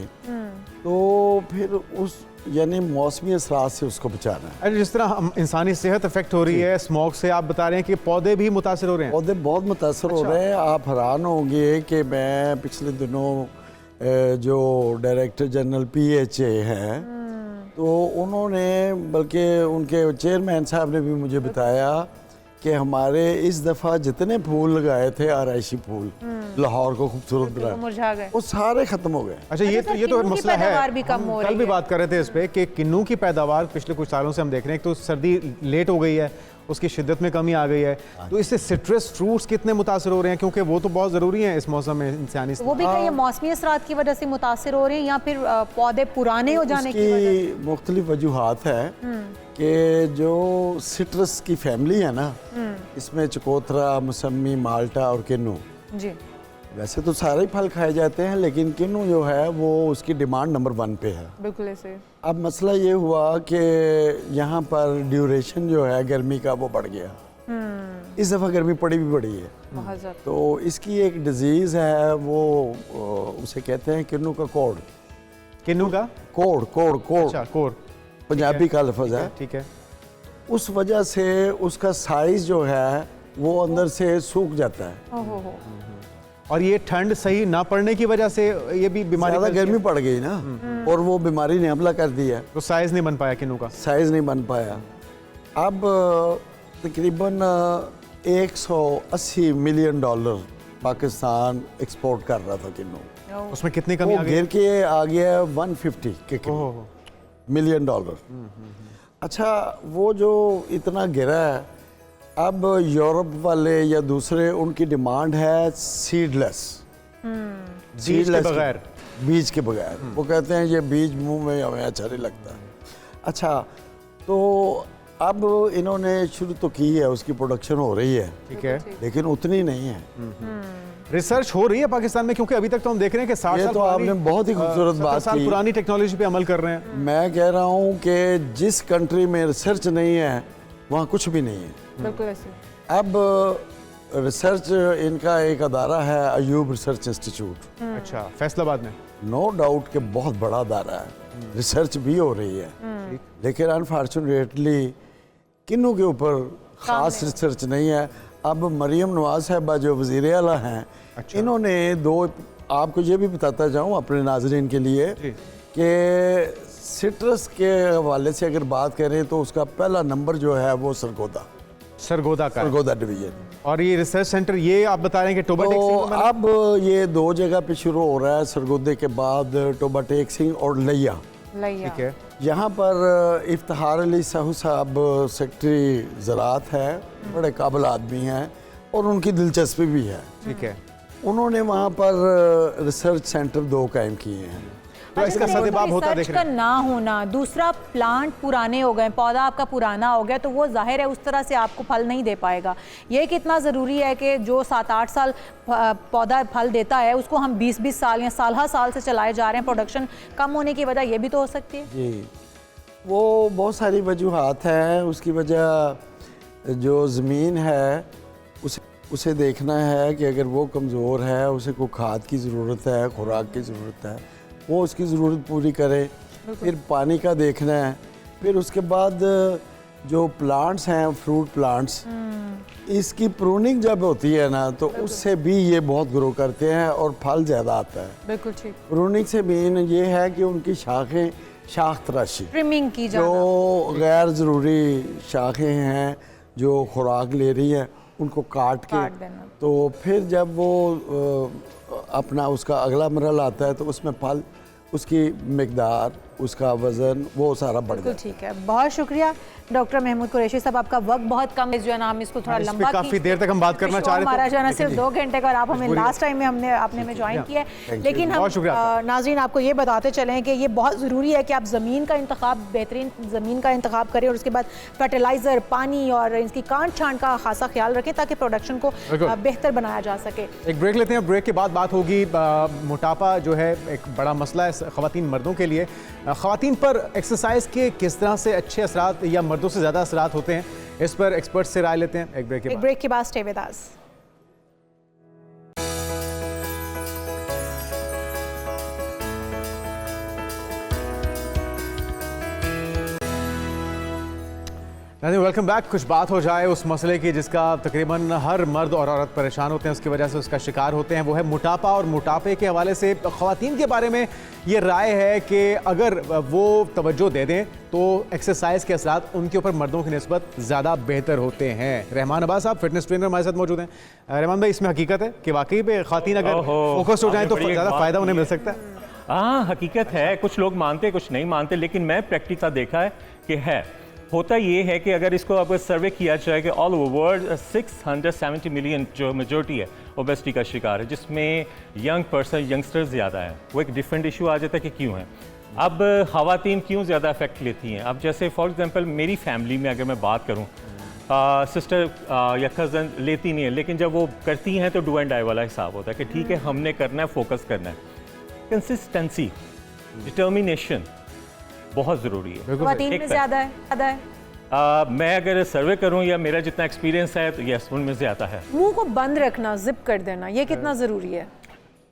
S11: तो फिर उस यानी मौसमी असरात से उसको बचाना है।
S2: जिस तरह हम इंसानी सेहत अफेक्ट हो रही है स्मोक से, आप बता रहे हैं कि पौधे भी मुतासर हो रहे हैं।
S11: पौधे बहुत मुतासर हो रहे हैं। आप हैरान होंगे कि मैं पिछले दिनों जो डायरेक्टर जनरल PHA हैं, तो उन्होंने, बल्कि उनके चेयरमैन साहब ने भी मुझे बताया कि हमारे इस दफ़ा जितने फूल लगाए थे आराइशी फूल लाहौर को खूबसूरत
S1: वो
S11: बनाए,
S1: मुरझा गए।
S11: वो सारे ख़त्म हो गए।
S2: अच्छा, ये
S1: सर,
S2: तो
S1: किन्नू की
S2: मसला है।
S1: पैदावार भी कम
S2: हम
S1: हो
S2: कल
S1: रही
S2: भी
S1: है।
S2: बात कर रहे थे इस पे कि किन्नू की पैदावार पिछले कुछ सालों से हम देख रहे हैं, तो सर्दी लेट हो गई है, उसकी शिद्दत में कमी आ गई है, तो इससे सिट्रस फ्रूट्स कितने मुतासर हो रहे हैं, क्योंकि वो तो बहुत ज़रूरी हैं इस मौसम में इंसानी
S1: वो भी कहीं मौसमी असरात की वजह से मुतासिर हो रहे हैं या फिर पौधे पुराने हो जाने की वजह से?
S11: उसकी मुख्तलिफ वजूहात है कि जो सिट्रस की फैमिली है ना, इसमें चकोतरा, मौसमी, माल्टा और किन्नू,
S1: जी
S11: वैसे तो सारे ही फल खाए जाते हैं, लेकिन किन्नू जो है वो उसकी डिमांड नंबर 1 पे है।
S1: बिल्कुल ऐसे।
S11: अब मसला ये हुआ कि यहाँ पर ड्यूरेशन जो है गर्मी का वो बढ़ गया। इस दफ़ा गर्मी पड़ी भी बड़ी है,
S1: बहुत ज़्यादा।
S11: तो इसकी एक डिजीज़ है, वो उसे कहते हैं किन्नू का कोड़।
S2: किन्नू का
S11: कोड़ कोड़ कोड़
S2: अच्छा, कोर
S11: पंजाबी का लफ्ज़ है।
S2: ठीक है।
S11: उस वजह से उसका साइज जो है वो अंदर से सूख जाता है।
S1: ओहो।
S2: और ये ठंड सही ना पड़ने की वजह से ये भी बीमारी
S11: ज़्यादा
S2: फैलती है।
S11: गर्मी पड़ गई ना, और वो बीमारी ने हमला कर दिया,
S2: तो साइज नहीं बन पाया किन्नू का।
S11: साइज नहीं बन पाया। अब तकरीबन 180 मिलियन डॉलर पाकिस्तान एक्सपोर्ट कर रहा था किन्नू,
S2: उसमें कितनी कमी
S11: वो
S2: आ गई?
S11: गिर के आ गया 150 के मिलियन डॉलर। अच्छा, वो जो इतना गिरा है, अब यूरोप वाले या दूसरे उनकी डिमांड है सीडलेस,
S2: बीज के बगैर।
S11: बीज के बगैर। वो कहते हैं ये बीज मुंह में हमें अच्छा नहीं लगता। अच्छा, तो अब इन्होंने शुरू तो की है, उसकी प्रोडक्शन हो रही है,
S2: ठीक है,
S11: लेकिन उतनी नहीं है।
S2: रिसर्च हो रही है पाकिस्तान में, क्योंकि अभी तक तो हम देख रहे हैं कि 60
S11: ये
S2: साल
S11: तो आपने बहुत ही खूबसूरत
S2: 70
S11: बात
S2: साल
S11: की।
S2: पुरानी टेक्नोलॉजी पे अमल कर रहे हैं।
S11: मैं कह रहा हूँ कि जिस कंट्री में रिसर्च नहीं है वहाँ कुछ भी नहीं है।
S1: बिल्कुल ऐसे।
S11: अब रिसर्च इनका एक अदारा है, अयूब रिसर्च इंस्टीट्यूट।
S2: अच्छा, फैसलाबाद में।
S11: नो डाउट कि बहुत बड़ा अदारा है, रिसर्च भी हो रही है, लेकिन अनफॉर्चुनेटली किन्नू के ऊपर ख़ास रिसर्च नहीं है। अब मरियम नवाज साहबा जो वज़ीर आला हैं, इन्होंने आपको ये भी बताता जाऊँ अपने नाजरीन के लिए कि सिट्रस के हवाले से अगर बात करें तो उसका पहला नंबर जो है वो सरगोदा डिवीजन।
S2: और ये रिसर्च सेंटर, ये आप बता रहे हैं कि टोबा टेक
S11: तो
S2: सिंह में
S11: अब ये 2 जगह पे शुरू हो रहा है, सरगोदे के बाद टोबा टेक सिंह और लिया।
S2: ठीक है।
S11: यहाँ पर इफ्तिखार अली साहू साहब सेक्रेटरी ज़राअत है, बड़े काबिल आदमी हैं और उनकी दिलचस्पी भी है।
S2: ठीक है।
S11: उन्होंने वहाँ पर रिसर्च सेंटर 2 कायम किए हैं।
S2: तो इसका सदेबाब होता देख रहे
S1: हैं। ना होना, दूसरा प्लांट पुराने हो गए, पौधा आपका पुराना हो गया, तो वो जाहिर है उस तरह से आपको फल नहीं दे पाएगा। ये कितना ज़रूरी है कि जो 7-8 साल पौधा फल देता है उसको हम 20-20 साल या साल से चलाए जा रहे हैं। प्रोडक्शन कम होने की वजह ये भी तो हो सकती है।
S11: जी, वो बहुत सारी वजूहात हैं। उसकी वजह जो ज़मीन है उसे देखना है कि अगर वो कमज़ोर है, उसे कोई खाद की ज़रूरत है, खुराक की ज़रूरत है, वो उसकी ज़रूरत पूरी करे। फिर पानी का देखना है। फिर उसके बाद जो प्लांट्स हैं, फ्रूट प्लांट्स, इसकी प्रूनिंग जब होती है ना, तो उससे भी ये बहुत ग्रो करते हैं और फल ज़्यादा आता है।
S1: बिल्कुल ठीक।
S11: प्रूनिंग से मेन ये है कि उनकी शाख तराशी,
S1: ट्रिमिंग की जाना।
S11: जो गैर ज़रूरी शाखें हैं जो खुराक ले रही हैं, उनको काट देना। तो फिर जब वो अपना उसका अगला मरहला आता है तो उसमें फल, उसकी मिकदार, उसका वज़न, वो सारा बढ़ जाता है।
S1: ठीक है, बहुत शुक्रिया डॉक्टर महमूद कुरैशी साहब। आपका वक्त बहुत कम है, जो है ना, हम इसको थोड़ा लंबा,
S2: काफ़ी देर तक हम बात करना चाह रहे थे।
S1: हमारा जो है ना सिर्फ 2 घंटे का, और आप हमें लास्ट टाइम में आपने हमें ज्वाइन किया है। लेकिन हम नाज़रीन आपको ये बताते चलें कि ये बहुत ज़रूरी है कि आप ज़मीन का इंतखाब, बेहतरीन ज़मीन का इंतखाब करें और उसके बाद फर्टिलाइज़र, पानी और इसकी काट छांट का खासा ख्याल रखें ताकि प्रोडक्शन को बेहतर बनाया जा सके।
S2: एक ब्रेक लेते हैं, ब्रेक के बाद बात होगी। मोटापा जो है एक बड़ा मसला है ख़वातीन मर्दों के लिए। ख़वातीन पर एक्सरसाइज के किस तरह से अच्छे असरात या मर्दों से ज़्यादा असरात होते हैं, इस पर एक्सपर्ट से राय लेते हैं एक ब्रेक के बाद
S1: stay with us.
S2: Welcome back. कुछ बात हो जाए उस मसले की जिसका तकरीबन हर मर्द और औरत परेशान होते हैं, उसकी वजह से उसका शिकार होते हैं, वो है मोटापा। और मोटापे के हवाले से ख़वातीन के बारे में ये राय है कि अगर वो तवज्जो दे दें तो एक्सरसाइज के असरात उनके ऊपर मर्दों की निस्बत ज़्यादा बेहतर होते हैं। रहमान अब्बास साहब फिटनेस ट्रेनर हमारे साथ मौजूद हैं। रहमान भाई, इसमें हकीकत है कि वाकई पे ख़वातीन अगर फोकस हो जाए तो ज़्यादा फ़ायदा उन्हें मिल सकता है?
S12: हाँ, हकीकत है। कुछ लोग मानते, कुछ नहीं मानते, लेकिन मैं प्रैक्टिकल देखा है कि है। होता ये है कि अगर इसको अब सर्वे किया जाए कि ऑल ओवर वर्ल्ड 670 मिलियन जो मेजोरिटी है ओबेसिटी का शिकार है, जिसमें यंग पर्सन यंगस्टर्स ज़्यादा है। वो एक डिफरेंट इशू आ जाता है कि क्यों है। अब ख़वातीन क्यों ज़्यादा इफेक्ट लेती हैं? अब जैसे फॉर एग्जांपल मेरी फैमिली में अगर मैं बात करूँ, सिस्टर या कज़न लेती नहीं है, लेकिन जब वो करती हैं तो डू एंड डाई वाला हिसाब होता है कि ठीक है हमने करना है, फोकस करना है। कंसिस्टेंसी, डिटर्मिनेशन बहुत ज़रूरी है।
S1: ख़वातीन में ज़्यादा है।
S12: मैं अगर सर्वे करूं या मेरा जितना एक्सपीरियंस है तो यस, उनमें ज़्यादा है।
S1: मुंह को बंद रखना, जिप कर देना, ये कितना ज़रूरी है?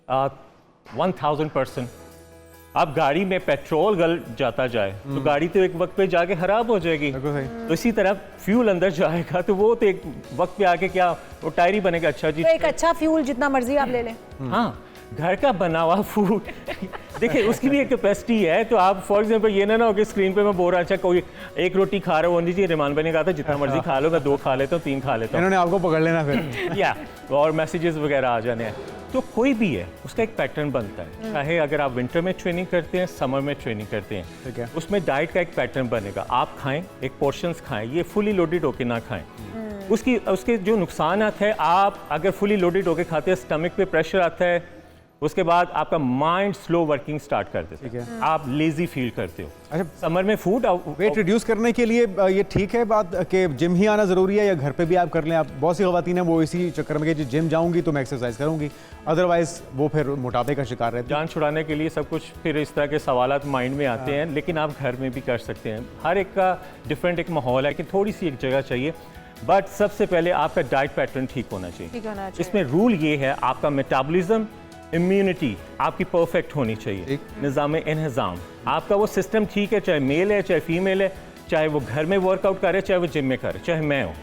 S12: 1000%। आप गाड़ी में पेट्रोल गल जाता जाए तो गाड़ी तो एक वक्त पे जाके खराब हो जाएगी, तो इसी तरह फ्यूल अंदर जाएगा तो वो तो एक वक्त पे आके क्या वो टायर ही बनेगा। अच्छा जी,
S1: तो एक अच्छा फ्यूल जितना मर्जी आप ले लें।
S12: हाँ, घर का बना हुआ फूड देखिए उसकी भी एक कैपेसिटी है। तो आप फॉर एग्जांपल ये ना हो कि स्क्रीन पे मैं बोल रहा, अच्छा कोई एक रोटी खा रहा हूँ, जी रहमान भाई ने कहा था जितना मर्जी खा लो, मैं 2 खा लेता हूँ, 3 खा लेता हूँ,
S2: इन्होंने आपको पकड़ लेना फिर
S12: या और मैसेजेस वगैरह आ जाने हैं। तो कोई भी है उसका एक पैटर्न बनता है, चाहे अगर आप विंटर में ट्रेनिंग करते हैं, समर में ट्रेनिंग करते हैं, ठीक है, उसमें डाइट का एक पैटर्न बनेगा। आप खाएं, एक पोर्शंस खाएं, ये फुली लोडेड होके ना खाएं। उसके जो नुकसान है, आप अगर फुली लोडेड होके खाते हैं, स्टमक पे प्रेशर आता है, उसके बाद आपका माइंड स्लो वर्किंग स्टार्ट कर देता है, आप लेजी फील करते हो।
S2: अच्छा,
S12: समर में फूड
S2: वेट रिड्यूस करने के लिए ये ठीक है बात कि जिम ही आना ज़रूरी है या घर पे भी आप कर लें? आप बहुत सी ख़वातीन हैं वो इसी चक्कर में कि जिम जाऊंगी तो मैं एक्सरसाइज करूंगी, अदरवाइज वो फिर मोटापे का शिकार रहते हैं।
S12: जान छुड़ाने के लिए सब कुछ फिर इस तरह के सवालात माइंड में आते हैं, लेकिन आप घर में भी कर सकते हैं। हर एक का डिफरेंट एक माहौल है कि थोड़ी सी एक जगह चाहिए, बट सबसे पहले आपका डाइट पैटर्न ठीक होना चाहिए। इसमें रूल ये है, आपका मेटाबॉलिज्म, इम्यूनिटी आपकी परफेक्ट होनी चाहिए, निज़ाम इंतज़ाम आपका वो सिस्टम ठीक है, चाहे मेल है चाहे फीमेल है, चाहे वो घर में वर्कआउट करे चाहे वो जिम में करे, चाहे मैं हूँ,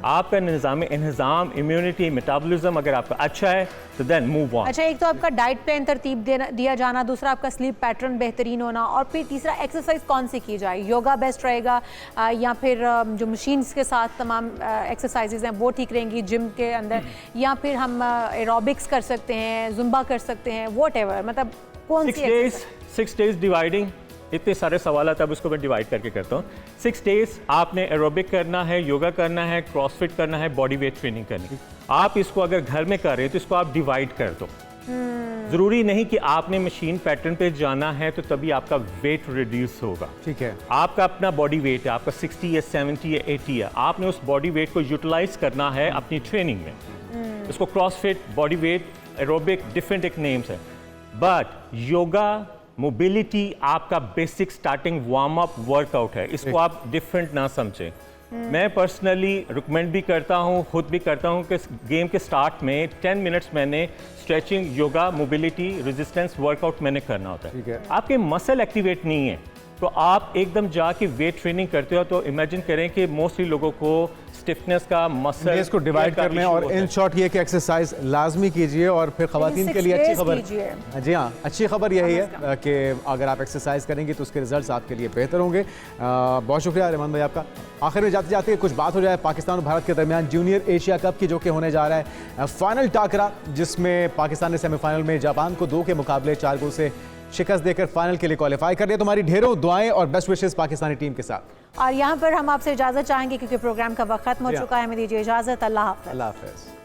S12: आपका निज़ाम इंतज़ाम, इम्यूनिटी, मेटाबॉलिज्म अगर आपका अच्छा है तो देन मूव ऑन।
S1: अच्छा, एक तो आपका डाइट प्लान तरतीब दिया जाना, दूसरा आपका स्लीप पैटर्न बेहतरीन होना, और फिर तीसरा एक्सरसाइज कौन सी की जाए? योगा बेस्ट रहेगा या फिर जो मशीन्स के साथ तमाम एक्सरसाइजेज हैं वो ठीक रहेंगी जिम के अंदर, या फिर हम एरोबिक्स कर सकते हैं, जुम्बा कर सकते हैं, व्हाटएवर, मतलब कौन सी?
S12: 6 डेज डिवाइडिंग, इतने सारे सवाल तब उसको मैं डिवाइड करके करता हूँ। 6 डेज आपने एरोबिक करना है, योगा करना है, क्रॉसफिट करना है, बॉडी वेट ट्रेनिंग करनी है। आप इसको अगर घर में कर रहे हैं तो इसको आप डिवाइड कर दो। जरूरी नहीं कि आपने मशीन पैटर्न पे जाना है तो तभी आपका वेट रिड्यूस होगा, ठीक है। आपका अपना बॉडी वेट है, आपका 60 या 70 या 80 है, आपने उस बॉडी वेट को यूटिलाइज करना है अपनी ट्रेनिंग में। इसको CrossFit, body weight, aerobic, different एक नेम्स है, बट योगा, मोबिलिटी आपका basic starting warm up workout है, इसको आप डिफरेंट ना समझें। मैं पर्सनली रिकमेंड भी करता हूँ, खुद भी करता हूँ कि गेम के स्टार्ट में 10 मिनट्स मैंने stretching, yoga, mobility, resistance workout मैंने करना होता है। आपके मसल एक्टिवेट नहीं है तो आप एकदम जाके वेट ट्रेनिंग करते हो तो इमेजिन करें कि मोस्टली लोगों को स्टिफनेस का मसल
S2: इसको डिवाइड कर लें। और इन शॉर्ट ये कि एक्सरसाइज लाजमी कीजिए। और फिर ख़वातीन के लिए अच्छी खबर, जी हाँ, अच्छी खबर यही है कि अगर आप एक्सरसाइज करेंगे तो उसके रिजल्ट्स आपके लिए बेहतर होंगे। बहुत शुक्रिया रहमान भाई आपका। आखिर में जाते जाते कुछ बात हो जाए पाकिस्तान और भारत के दरमियान जूनियर एशिया कप की, जो कि होने जा रहा है फाइनल टाकरा, जिसमें पाकिस्तान ने सेमीफाइनल में जापान को 2 के मुकाबले 4 गोल से शिकस्त देकर फाइनल के लिए क्वालिफाई कर लिया। तुम्हारी ढेरों दुआएं और बेस्ट विशेस पाकिस्तानी टीम के साथ।
S1: और यहाँ पर हम आपसे इजाज़त चाहेंगे क्योंकि प्रोग्राम का वक्त खत्म हो चुका है। हमें दीजिए इजाज़त। अल्लाह हाफ़िज़।
S2: अल्लाह हाफ़िज़।